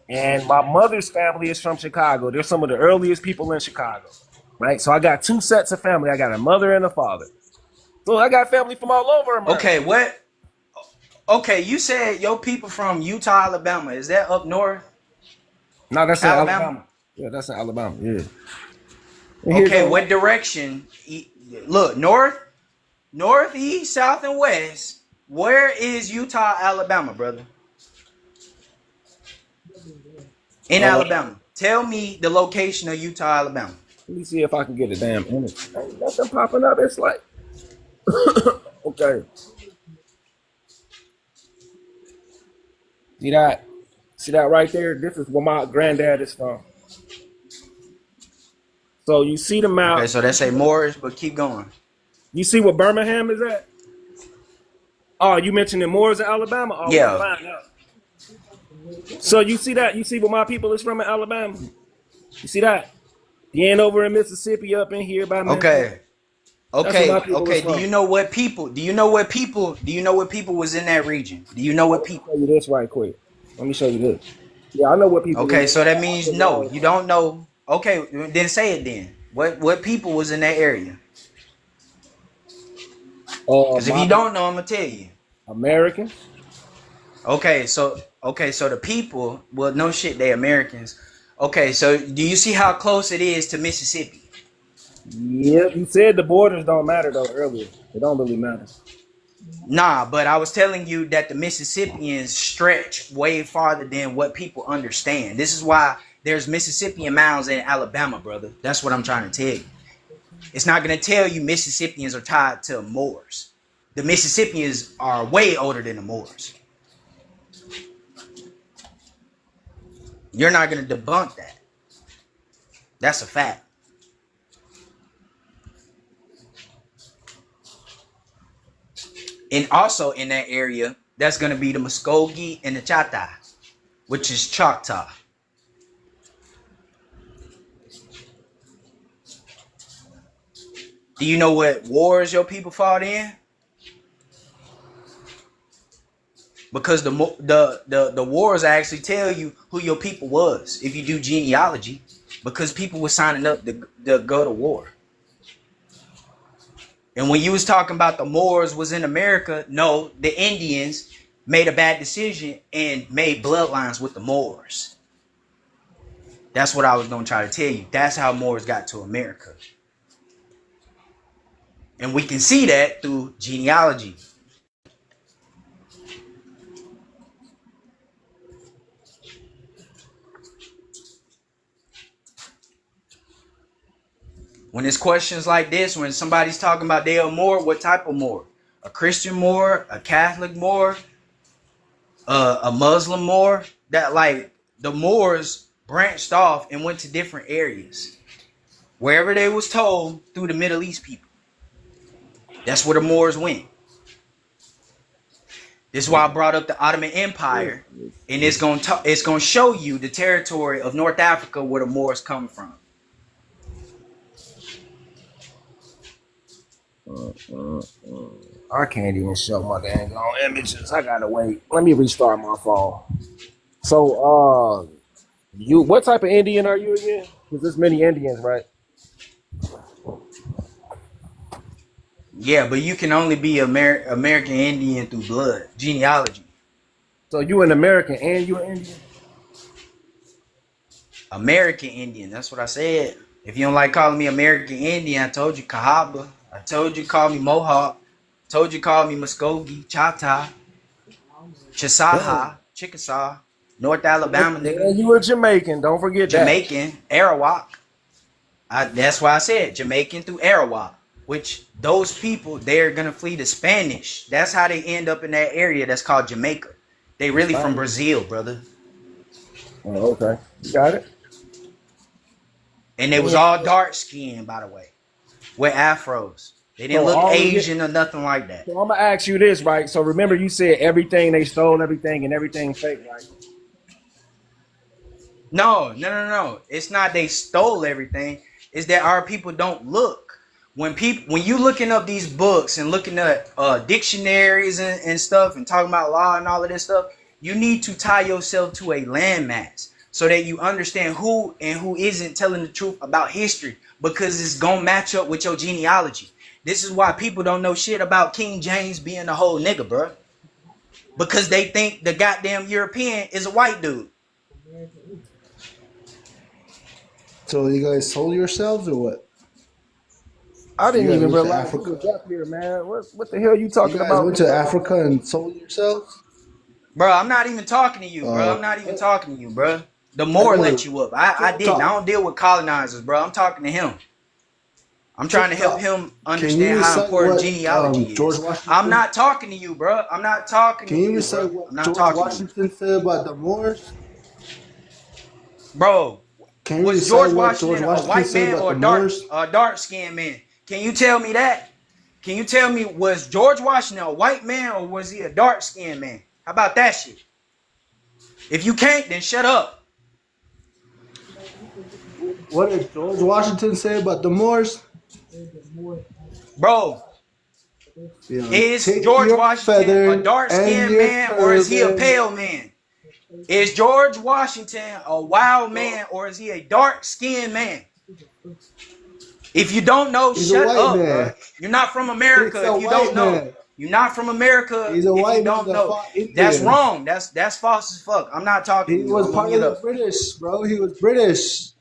And my mother's family is from Chicago. They're some of the earliest people in Chicago. Right? So I got two sets of family. I got a mother and a father. So I got family from all over America. Okay, what? Okay, you said your people from Utah, Alabama. Is that up north? No, that's in Alabama. Yeah, that's in Alabama. Yeah. Okay, what direction? Look, north, east, south, and west. Where is Utah, Alabama, brother? In Alabama. Tell me the location of Utah, Alabama. Let me see if I can get a damn image. Ain't nothing popping up. It's like, okay. See that? See that right there? This is where my granddad is from. So you see the map. Okay, so they say Moors, but keep going. You see where Birmingham is at? Oh, you mentioned the Moors in Alabama? Oh, yeah. So you see that? You see where my people is from in Alabama? You see that? You ain't over in Mississippi up in here by Memphis. Okay. Do you know what people was in that region? Do you know what people? Let me show you this right quick. Let me show you this. Yeah, I know what people. Okay, so that means no, you don't know. Okay, then say it then. What people was in that area? Because if you don't know, I'm gonna tell you. Americans. Okay, so the people, well, no shit, they Americans. Okay, so do you see how close it is to Mississippi? Yeah, you said the borders don't matter though earlier. It don't really matter. Nah, but I was telling you that the Mississippians stretch way farther than what people understand. This is why there's Mississippian mounds in Alabama, brother. That's what I'm trying to tell you. It's not going to tell you Mississippians are tied to Moors. The Mississippians are way older than the Moors. You're not going to debunk that. That's a fact. And also in that area, that's going to be the Muskogee and the Chata, which is Choctaw. Do you know what wars your people fought in? Because the wars actually tell you who your people was if you do genealogy, because people were signing up to go to war. And when you was talking about the Moors was in America, no, the Indians made a bad decision and made bloodlines with the Moors. That's what I was going to try to tell you. That's how Moors got to America. And we can see that through genealogy. When it's questions like this, when somebody's talking about they are Moor, what type of Moor? A Christian Moor, a Catholic Moor, a Muslim Moor? That like the Moors branched off and went to different areas. Wherever they was told through the Middle East people. That's where the Moors went. This is why I brought up the Ottoman Empire, and it's gonna show you the territory of North Africa where the Moors come from. I can't even show my dang on images. I gotta wait. Let me restart my phone. So, you what type of Indian are you again? Because there's many Indians, right? Yeah, but you can only be American Indian through blood, genealogy. So you an American and you an Indian? American Indian, that's what I said. If you don't like calling me American Indian, I told you Cahaba. I told you call me Mohawk. I told you call me Muskogee, Chata, Chisaha, Chickasaw, North Alabama, nigga. And you were Jamaican. Don't forget Jamaican, Arawak. That's why I said Jamaican through Arawak. Which those people, they're going to flee the Spanish. That's how they end up in that area that's called Jamaica. They really from Brazil, brother. Oh, okay. You got it. And they was all dark skinned, by the way, with afros. They didn't look Asian or nothing like that. So I'm going to ask you this, right? So remember you said everything they stole, everything and everything fake, right? No. It's not they stole everything. It's that our people don't look. When you looking up these books and looking at dictionaries and stuff and talking about law and all of this stuff, you need to tie yourself to a landmass so that you understand who and who isn't telling the truth about history, because it's gonna match up with your genealogy. This is why people don't know shit about King James being a whole nigga, bro. Because they think the goddamn European is a white dude. So you guys sold yourselves or what? I didn't You guys even went to realize you Africa? was up here, man. What the hell you talking You guys about? went to Africa and sold yourselves? Bro, I'm not even talking to you, bro. I'm not even talking to you, bro. The Moor let you up. I didn't. I don't deal with colonizers, bro. I'm talking to him. I'm trying to help him understand how important genealogy George is. Washington, I'm not talking to you, bro. I'm not talking Can to you you, recite bro. what I'm not George talking to Washington said about the Moors? you. Bro, Can you was recite George what George Washington a Washington white said man about or the a Moors? dark skinned man? Can you tell me that? Can you tell me, was George Washington a white man or was he a dark skinned man? How about that shit? If you can't, then shut up. What did George Washington say about the Moors? Bro, You know, is take George your Washington a feather dark and skinned your man or is he a turban. pale man? Is George Washington a wild man or is he a dark skinned man? If you don't know, He's a shut white up, man. bro. You're not from America It's a if you white don't know. man. You're not from America He's a if you white man don't that know. fought That's Indians. wrong. That's false as fuck. I'm not talking He to you. was I'm gonna part of mute the up. British, bro. He was British.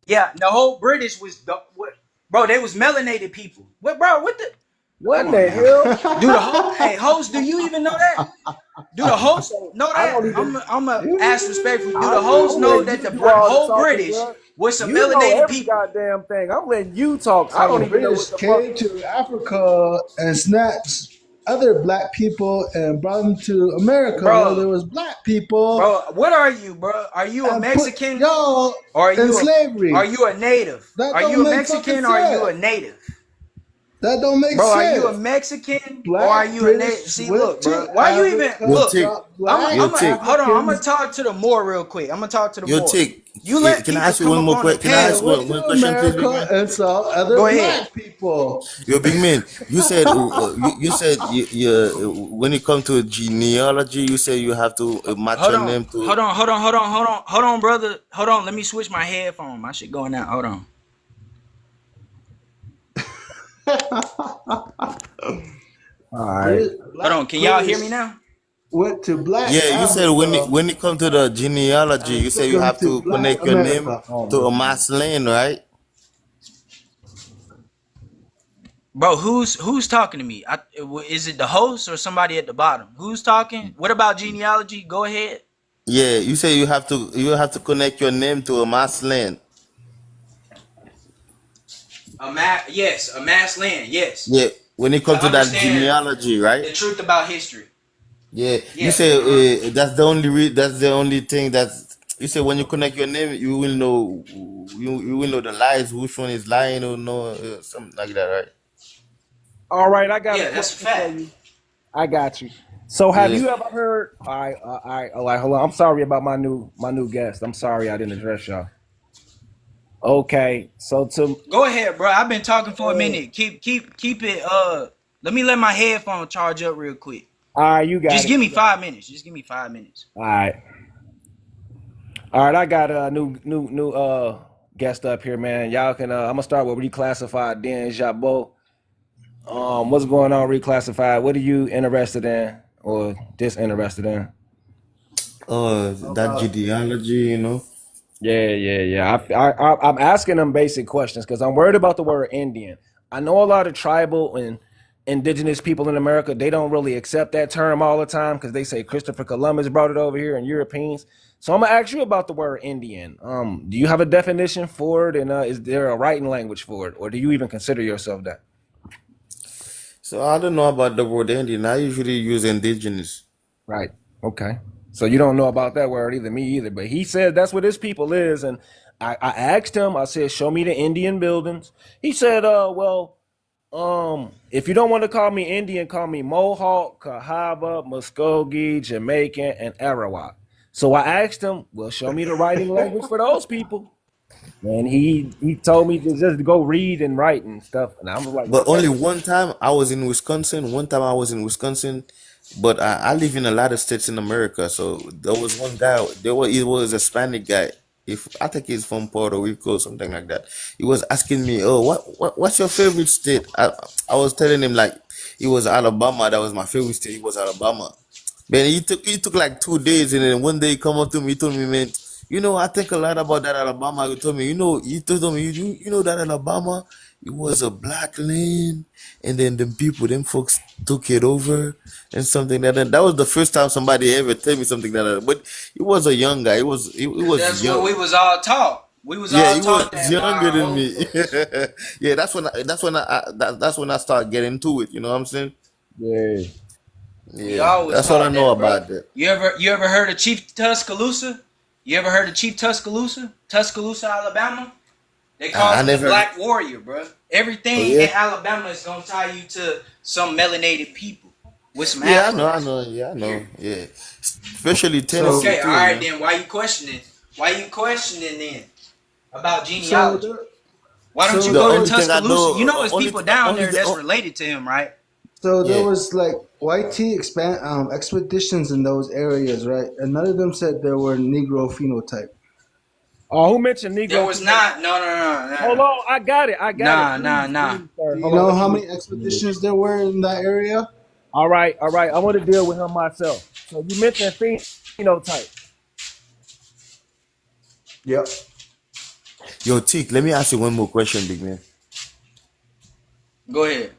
Yeah, the whole British was what, bro. They was melanated people. What, bro? What the? What Come in on the now. hell? Do the whole hey host? Do you even know that? Do the host know I that? don't even. I'm gonna ask respectfully. Do the I'm host know letting that you the do all the whole talking, British bro. was some You know melanated every people? goddamn thing. I'm letting you talk. I So don't the even know British what the fuck. came to Africa and snatched other black people and brought them to America where there Bro, was black people what are you, bro? Are you a and put Mexican y'all or in slavery. are you a native? That Are don't you a make fucking Mexican or are you a sense. native? That don't make Bro, are you a sense. Mexican or are Black you a British See, went look, bro. to Why you even Yo, look? tick. Africa. Black Yo, tick. Hold on. I'm gonna Africans. talk to the Moor real quick. I'm gonna talk to the Yo, Moor. tick. You let Can I people ask you come one up more on the question? Can I They ask panel. went one to question, please, big America man? and saw Go other ahead. black people. Yo, big man. You said when it comes to genealogy, you say you have to match Hold your on. name to. Hold on, brother. Hold on. Let me switch my headphone. My shit going out. Hold on. All right. Hold Black on. Can y'all hear British me now? went to Black Yeah, you said Africa when it comes to the genealogy, and you say took you them have to to Black connect your name America. to a mass land, right? Bro, who's talking to me? Is it the host or somebody at the bottom? Who's talking? What about genealogy? Go ahead. Yeah, you say you have to connect your name to a mass land. Yes, a mass land. Yes, Yeah, when it to comes to that understand genealogy, right? the truth about history. Yeah, you Yeah. say Uh-huh. that's the only that's the only thing that's you say when you connect your name, you will know the lies, which one is lying or no, something like that, right? All right, I got a Yeah, that's a question for fact. you. I got you. So, have Yeah. you ever heard? All right. Hold on. I'm sorry about my new guest. I'm sorry I didn't address y'all. Okay, so to Go ahead, bro. I've been talking for a minute. Keep it. Let me let my headphone charge up real quick. all right, you got Just it. give me 5 minutes. Just give me 5 minutes. All right. I got a new guest up here, man. Y'all can. I'm gonna start with reclassified. Dan Jabot. What's going on, reclassified? What are you interested in or disinterested in? That About genealogy, you know. Yeah. I'm asking them basic questions because I'm worried about the word Indian. I know a lot of tribal and indigenous people in America, they don't really accept that term all the time because they say Christopher Columbus brought it over here and Europeans. So I'm gonna ask you about the word Indian. Do you have a definition for it, and is there a writing language for it, or do you even consider yourself that? So I don't know about the word Indian. I usually use indigenous. Right. Okay. So you don't know about that word either, me either. But he said that's what his people is. And I asked him, I said, show me the Indian buildings. He said, if you don't want to call me Indian, call me Mohawk, Cahaba, Muskogee, Jamaican, and Arawak. So I asked him, well, show me the writing language for those people. And he told me to just go read and write and stuff. And I was like, But okay. only one time I was in Wisconsin. One time I was in Wisconsin, but I live in a lot of states in America. So there was one guy. He was a Hispanic guy. If I think he's from Puerto Rico, something like that. He was asking me, "Oh, what's your favorite state?" I was telling him like it was Alabama. That was my favorite state. It was Alabama. Man, he took like 2 days, and then one day he come up to me, he told me, man, I think a lot about that Alabama. He told me, he told me, you know that Alabama, it was a black land, and then them folks took it over and something like that. That was the first time somebody ever tell me something like that. But he was a young guy. He Cause was that's what young. we was all taught. We was Yeah, all he was taught that by younger our than old me. folks. Yeah, that's when I start getting into it. You know what I'm saying? Yeah. We Yeah, always that's what I taught know that, bro. about that. You ever heard of Chief Tuscaloosa? You ever heard of Chief Tuscaloosa? Tuscaloosa, Alabama? They call I him the never. Black Warrior, bro. Oh Everything yeah. in Alabama is gonna tie you to some melanated people with some Yeah, I afros. know. Yeah, I know. Period. Yeah, especially Tennessee so Okay, all too, right man. then. Why you questioning? Why you questioning then about so genealogy? there Why don't so you The go there to only was thing I Tuscaloosa? You know, know, there's people down only there the that's related to him, right? so there yeah. was like YT expand expeditions in those areas, right? And none of them said there were Negro phenotype. Oh, who mentioned There Negro was phenotype? not. No, no, no, Hold no, on, I got it. I got it. nah, nah, Please, nah. please, sir. Do you Hold on, know let how me many read. expeditions there were in that area? All right. I want to deal with him myself. So you mentioned phenotype. Yep. Yo, Tick, let me ask you one more question, big man. Go ahead.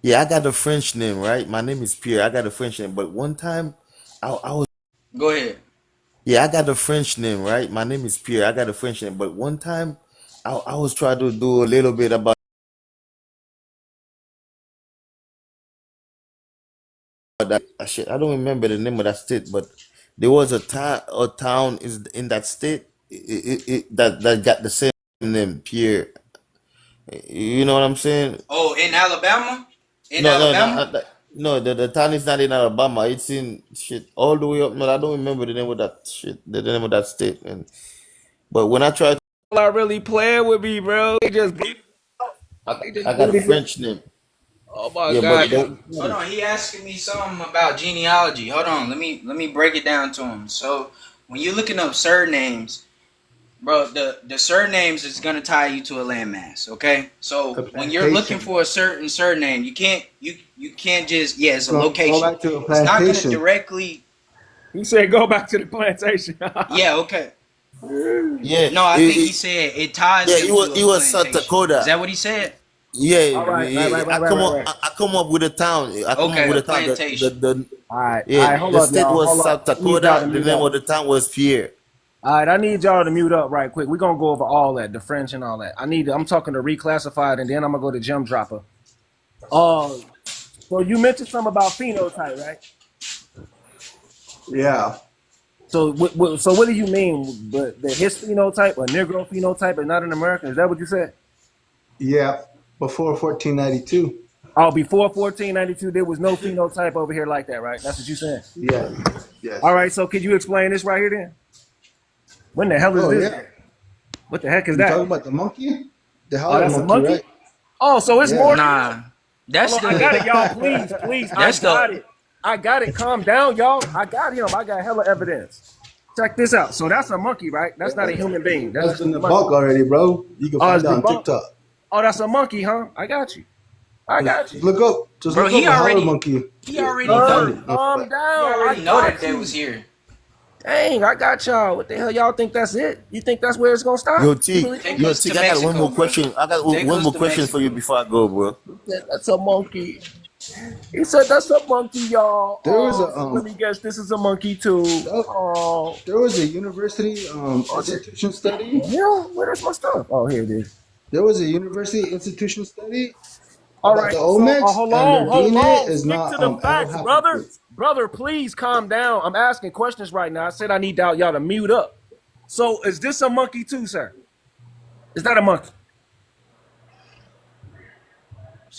Yeah, I got a French name, right? My name is Pierre. I got a French name, but one time, I was Go ahead. yeah, I got a French name, right? My name is Pierre. I got a French name, but one time, I was trying to do a little bit about that. Shit, I don't remember the name of that state, but there was a town is in that state that got the same name, Pierre. You know what I'm saying? Oh, in Alabama? In No, no, Alabama? no. The town is not in Alabama. It's in shit all the way up. No, I don't remember the name of that shit. The name of that state. And but when I try, Y'all are really playing with me, bro. They just they I just got a booted it. French name. Oh my Yeah, but god. Hold on, he asking me something about genealogy. Hold on, let me break it down to him. So when you're looking up surnames, bro, the surnames is gonna tie you to a landmass. Okay, so A when you're looking plantation. for a certain surname, you can't just it's a Go location. back to a It's not gonna plantation. directly. He said go back to the plantation. Yeah, okay. yeah, No, I think he said it ties yeah. him to It a was South plantation. Is Dakota. that what he said? Yeah, All right, right, yeah. right, right, right, right, right. I come up with a town. I come up Okay, with a a town. plantation. Yeah, All right, hold the up, state y'all. was Hold South up. I need y'all Dakota. to The mute name up. of the town was Pierre. All right, I need y'all to mute up right quick. We're gonna go over all that, the French and all that. I'm talking to reclassified, and then I'm gonna go to Gem Dropper. So you mentioned something about phenotype, right? Yeah. So what do you mean? The his phenotype or Negro phenotype is not in America? Is that what you said? Yeah. Before 1492. Oh, before 1492, there was no phenotype over here like that, right? That's what you saying. Yeah. Yes. All right, so could you explain this right here then? When the hell is Oh this? yeah. What the heck is You talking that? about the monkey? The Oh, howler that's a monkey, monkey? right? Oh, so it's Yeah. more than this? Nah, Hold that's on, I got it, the y'all. Please, please. I that's got the it. I got it. Calm down, y'all. I got him. I got hella evidence. Check this out. So that's a monkey, right? That's not a human being. That's That's just been a monkey. debunked already, bro. You can Oh, find it's that on debunked. TikTok. Oh, that's a monkey, huh? I got you. I got you. Just bro. look up He a howler already monkey. he already You'll know find Sir, it. calm he down. I already know that got they you. was here. Dang, I got y'all. What the hell y'all think that's it? You think that's where it's gonna stop? You really Take think Yo, us T, to I got one Mexico, more bro. question. I got Take one us more to question for you Mexico. before I go, bro. that that's a monkey? He said that's a monkey, y'all. There was Oh, a so let me guess. This is a monkey too. Oh, there was a university institution study. hell, where's my stuff? Oh, here it is. There was a university institution study All about right, the so Olmecs, and their hold DNA on. is Stick not to the ever facts, brother. haplotypes. Brother, please calm down. I'm asking questions right now. I said I need y'all to mute up. So, is this a monkey too, sir? Is that a monkey?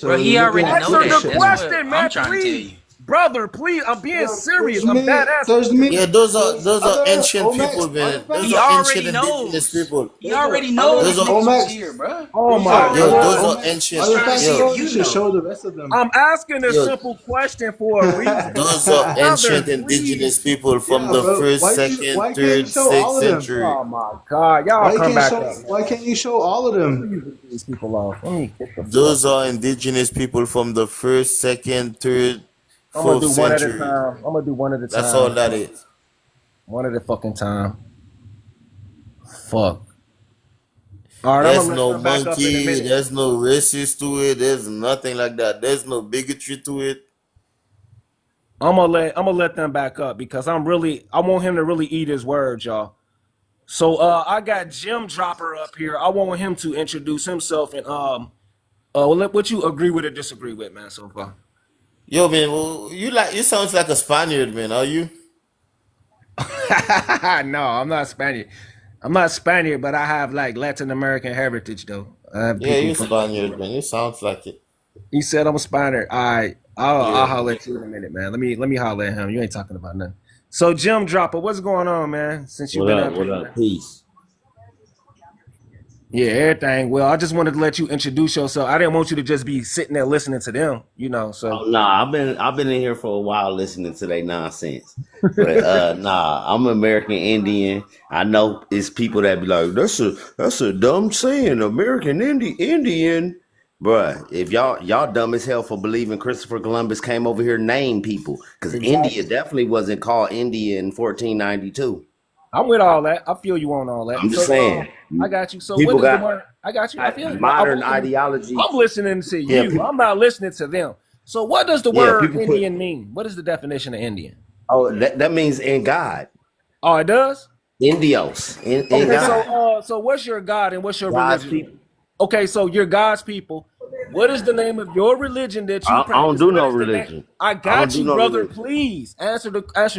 Bro, So you're he looking already at know Answer that. the That's tradition. what question, I'm man, trying to tell please. you. Brother, please. I'm being serious. I'm dead asking There's you. many Yeah, there's those are other ancient people, Olmecs man. Those He artifacts. are ancient already indigenous knows. people. He Those are already other knows Those are niggas was Olmecs. here, bro. Oh Those my are yo, other God. those are Olmec ancient. He's trying to artifacts, see Yo, if bro. You you should know. show the rest of them. I'm asking a yo, simple question for a reason. those are Brother, ancient indigenous please. people from Yeah, the bro. first, second, Why can't you third, show sixth all of them? century. Oh my God. Y'all come back up, man. Why can't you show all of Let them? me get these people off. Let me get the fuck. Those are indigenous people from the first, second, third, I'm gonna fourth do one at a century. time. I'm gonna do one at a That's all time. that is. One at a fucking time. Fuck. All right, I'm There's gonna let no them back up in a monkey. minute. There's no racist to it. There's nothing like that. There's no bigotry to it. I'm gonna let them back up because I want him to really eat his words, y'all. So I got Jim Dropper up here. I want him to introduce himself and what you agree with or disagree with, man, so far. Yo, man, well, you sounds like a Spaniard, man. Are you? No, I'm not Spaniard. I'm not Spaniard, but I have like Latin American heritage though. I have Yeah, people you from. Spaniard, man. You sounds like it. He said I'm a Spaniard. I'll Yeah. holler at you in a minute, man. Let me holler at him. You ain't talking about nothing. So Jim Dropper, what's going on, man? Since you've What been up? up What here, up? man. Peace. Yeah, everything. Well, I just wanted to let you introduce yourself. I didn't want you to just be sitting there listening to them, Oh So nah, I've been in here for a while listening to their nonsense. But nah, I'm American Indian. I know it's people that be like, that's a dumb saying, Indian. Bruh, if y'all dumb as hell for believing Christopher Columbus came over here and named people. Cause India exactly. definitely wasn't called India in 1492. I'm with all that. I feel you on all that. I'm just saying. I got you. So what People is the got one? I got you. I feel you. modern ideology. I'm listening to Yeah, you. I'm not listening to them. So what does the yeah, word people put Indian mean? What is the definition of Indian? that means in God. Oh, it does? Indios. In Okay, so God. what's your God and what's your God's religion? people. Okay, so you're God's people. What is the name of your religion that you I don't practice? do What no is the name? religion. I I don't got do you, no brother. religion. Please answer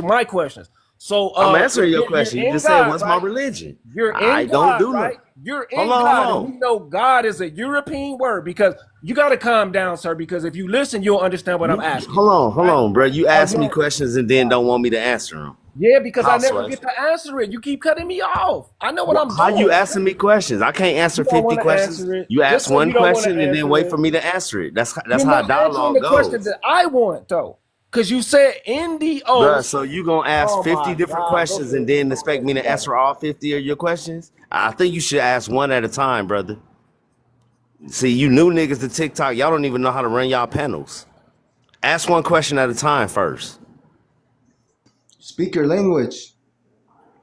my questions. So I'm answering your you're question. You in just said, God, "What's my right? religion?" You're I in don't God, do right? no. You're Hold in on, God, hold and on. we know God is a European word because you got to calm down, sir. Because if you listen, you'll understand what I'm You asking. hold Right? on, bro. You Oh, ask you me don't. questions and then don't want me to answer them. Yeah, because I How never so? get to answer it. You keep cutting me off. I know what I'm How you doing. asking me questions? I can't answer You don't 50 want to questions. answer it. You Just ask say you one don't want to question and then answer wait it. for me to answer it. That's You're how a not answering dialogue the question goes. that I want, though. Because you said Bruh, NDOs. so you gonna ask Oh 50 my different God. Go questions and ahead. then Go expect ahead. me to Go ahead. answer all 50 of your questions? I think you should ask one at a time, brother. See, you new niggas to TikTok, y'all don't even know how to run y'all panels. Ask one question at a time first. Speak your language,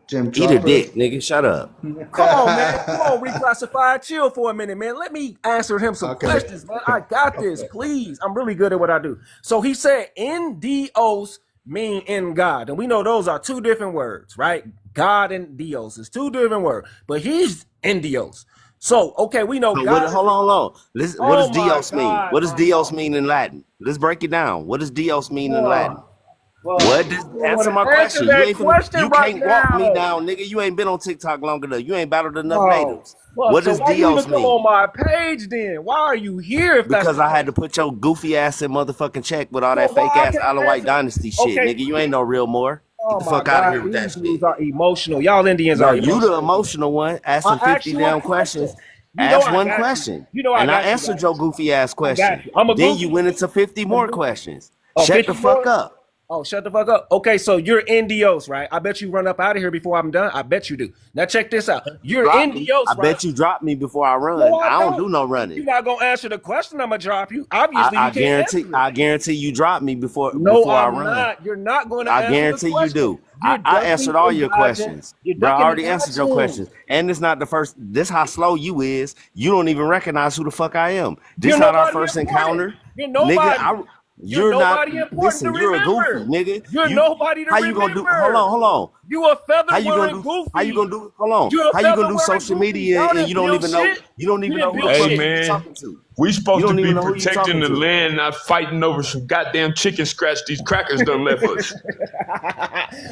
Jim Eat a Chopper. dick, nigga. Shut up. Come on, man. Come on, reclassify. Chill for a minute, man. Let me answer him some Okay. questions, man. I got this, please. I'm really good at what I do. So he said NDOs mean in God. And we know those are two different words, right? God and Dios is two different words. But he's Indios. So, okay, we know So what? God is. Hold on, hold on. What Oh does my Dios mean? God, What does Dios bro. mean in Latin? Let's break it down. What does Dios mean in Latin? Oh, well, What does you don't want answer my to answer question? You that ain't finna, question you right can't walk me now. down, nigga. You ain't been on TikTok long enough. You ain't battled enough Oh, natives. fuck. What So does why you even Dios come mean? on my page then? Why are you here if that's Because the I had case? to put your goofy ass in motherfucking check with all So that fake why I ass can't Alawite answer? dynasty shit, Okay. nigga. You ain't no real Moor. Get Oh the my fuck out of God, here with that these shit. dudes are emotional. Y'all Indians No, are you the emotional. emotional one, I asking asked 50 you a damn question. questions. You know Ask I one got you. question. You know I And I got you, answered right? your goofy ass I question. got you. I'm a Then you goofy. went into 50 I'm a more goofy. questions. Oh, Shut the 50 fuck more? up. Oh, shut the fuck up. Okay, so you're NDOs, right? I bet you run up out of here before I'm done. I bet you do. Now check this out. You're Drop me. I NDOs, right? bet you drop me before I No, run. I I don't don't. do no If you're running. not gonna answer the question, I'm gonna drop you. Obviously, you can't answer it. I guarantee you drop me before No, I I'm run. not. You're not going to I answer the guarantee you question. do. You're I ducking answered all and your dodging. questions. You're Bro, I ducking and already answered your dodging. questions. And it's not the first. This how slow you is. You don't even recognize who the fuck I am. You're This not our nobody first important. encounter. You're Nigga, nobody. You're you're not, nobody important to listen, you're a goofy, remember. nigga. You're nobody to How you gonna do, remember. hold on. You a feather How you gonna wearing do, how you goofy. gonna do, hold on. You're a How you feather gonna do wearing social goofy. media Y'all and didn't build shit. you don't You even know didn't who the build Hey fuck shit. you man, talking to. we You supposed to don't be even know who you protecting talking the to. land, not fighting over some goddamn chicken scratch these crackers done left us.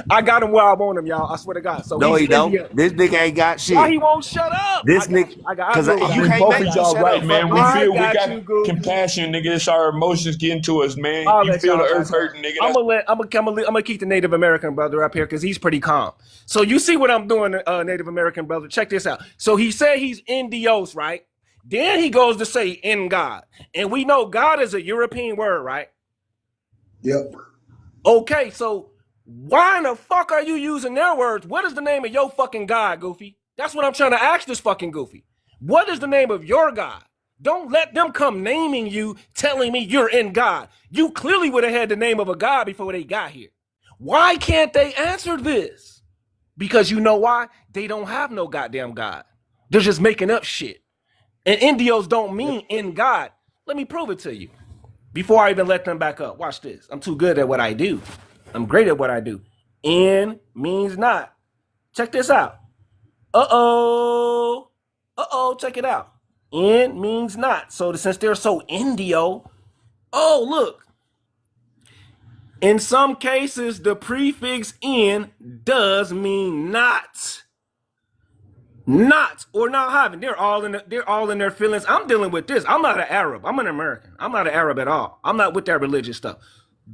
I got him where I want him, y'all. I swear to God. So No, he's he don't. India. This nigga ain't got Why shit. he won't shut up? I This got nigga, you. I'll cause do it I you without mean, you. can't both I of make me got y'all you. shut right, up. Fuck man. We I off. feel we got got you, Goofy. compassion, nigga. It's our emotions getting to us, man. I'll You let feel the y'all earth back up. hurting, nigga. I'm That's gonna keep the Native American brother up here because he's pretty calm. So you see what I'm doing, Native American brother. Check this out. So he said he's in Dios, right? Then he goes to say in God, and we know God is a European word, right? Yep. Okay, so why in the fuck are you using their words? What is the name of your fucking God, Goofy? That's what I'm trying to ask this fucking Goofy. What is the name of your God? Don't let them come naming you, telling me you're in God. You clearly would have had the name of a God before they got here. Why can't they answer this? Because you know why? They don't have no goddamn God. They're just making up shit. And Indios don't mean in God. Let me prove it to you before I even let them back up. Watch this. I'm too good at what I do. I'm great at what I do. In means not. Check this out. Uh-oh. Uh-oh, check it out. In means not. So since they're so Indio, oh, look. In some cases, the prefix in does mean not. Not or not having. They're all in their feelings. I'm dealing with this. I'm not an Arab. I'm an American. I'm not an Arab at all. I'm not with that religious stuff.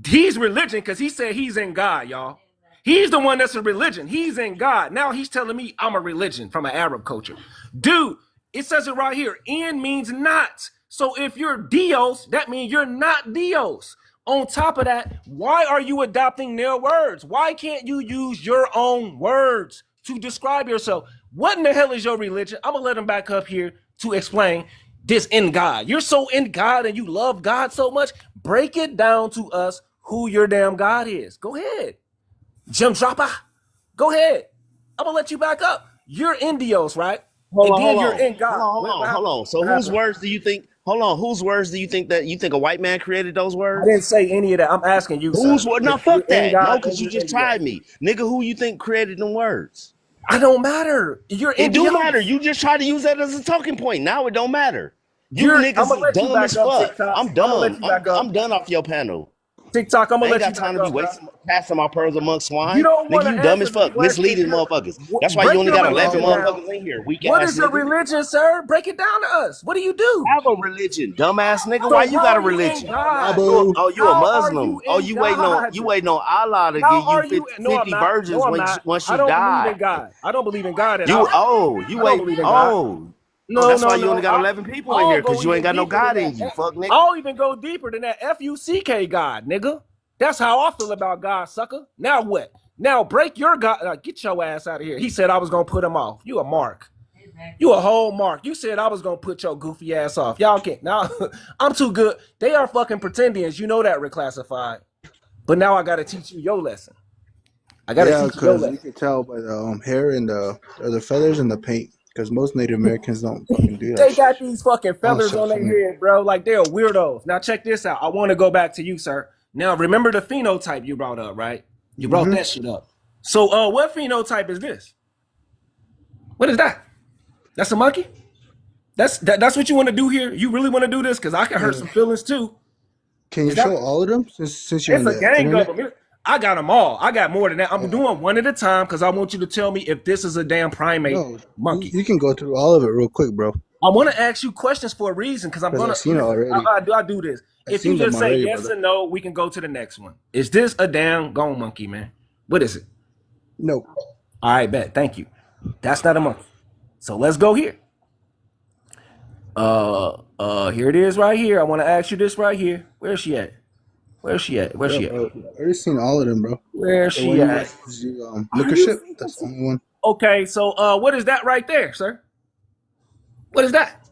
He's religion because he said he's in God, y'all. He's the one that's a religion. He's in God. Now he's telling me I'm a religion from an Arab culture. Dude, it says it right here. In means not. So if you're Dios, that means you're not Dios. On top of that, why are you adopting their words? Why can't you use your own words to describe yourself? What in the hell is your religion? I'm gonna let him back up here to explain this in God. You're so in God and you love God so much. Break it down to us who your damn God is. Go ahead. Jim Dropper. Go ahead. I'm gonna let you back up. You're in Dios, right? And then you're in God. What Hold happened? on. So What whose happened? words do you think? Hold on. Whose words do you think that you think a white man created those I didn't words? say any of that. I'm asking you, Whose sir. word? No, If you're fuck in that. No, God because and you you're just in Dios. tried me, nigga. Who you think created them words? I don't matter. You're in It do matter. Dios. You just try to use that as a talking point. Now it don't matter. You I'm niggas gonna is let you dumb back as up, fuck. TikTok. I'm I'm gonna let dumb. you back up. I'm done off your panel. TikTok, I'm I gonna ain't let you got back time to be up, bro. passing my pearls among You swine. don't want Nigga, to you dumb answer as the fuck. question. Misleading motherfuckers. That's why you Break only your got 11 religion down. motherfuckers in here, weak What ass is your nigga. religion, sir? Break it down to us. What do you do? Have a religion, dumbass nigga. Why So you how got a are you in religion? God? Rabo. You a How are Muslim. you Oh, in God? you waiting on Allah to How give you are you? No, I'm 50 not. No, virgins I'm when not. once I you don't believe die. in God. I don't believe in God at You all. oh, you I don't wait. believe in God. Oh, No, that's no, why you only no. got 11 people in I'll here, go because you ain't even got no deeper than God in that. you. Fuck nigga. I'll even go deeper than that. F-U-C-K God, nigga. That's how I feel about God, sucker. Now what? Now break your God. Get your ass out of here. He said I was going to put him off. You a mark. You a whole mark. You said I was going to put your goofy ass off. Y'all can't. Now, I'm too good. They are fucking pretendians. You know that, reclassified. But now I got to teach you your lesson. I got to Yeah, teach you your because you lesson. can tell by the hair and the feathers and the paint. Because most Native Americans don't fucking do that They shit. got these fucking I'll feathers show on their some. head, bro. Like they're weirdos. Now check this out. I want to go back to you, sir. Now remember the phenotype you brought up, right? You brought Mm-hmm. that shit up. So what phenotype is this? What is that? That's a monkey? That's what you want to do here? You really want to do this? Because I can hurt some feelings too. Can Is you that show all of them since you're it's on a the gang internet? of them. I got them all. I got more than that. I'm Uh, doing one at a time because I want you to tell me if this is a damn primate no, monkey. you can go through all of it real quick, bro. I want to ask you questions for a reason because I'm Because gonna I've seen it listen. already. I do this. I've If you seen them just say already, yes brother. or no, we can go to the next one. Is this a damn gone monkey, man? What is it? No. All right, bet. Thank you. That's not a monkey. So let's go here. Here it is right here. I want to ask you this right here. Where's she at? Where's she at? Where's Yeah, she at? bro. I already seen all of them, bro. Where's The she one at? you look Are a you ship. freaking That's the only one. okay? So what is that right there, sir? What is that?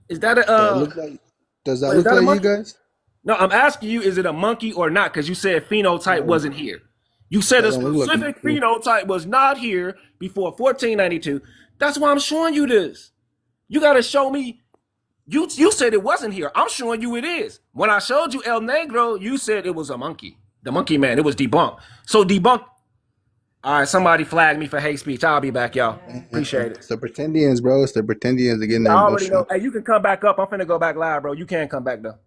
Is that a That look like. Does that is look that a like you monkey? guys? No, I'm asking you, is it a monkey or not? Because you said phenotype No, wasn't here. You said that a don't look like a specific monkey. phenotype was not here before 1492. That's why I'm showing you this. You got to show me. You said it wasn't here. I'm showing you it is. When I showed you El Negro, you said it was a monkey. The monkey man. It was debunked. So debunk. All right, somebody flagged me for hate speech. I'll be back, y'all. Appreciate it. It's the pretendians, bro. It's the pretendians to get I their already know. emotional. Hey, you can come back up. I'm finna go back live, bro. You can't come back though.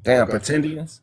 Damn, Okay. pretendians.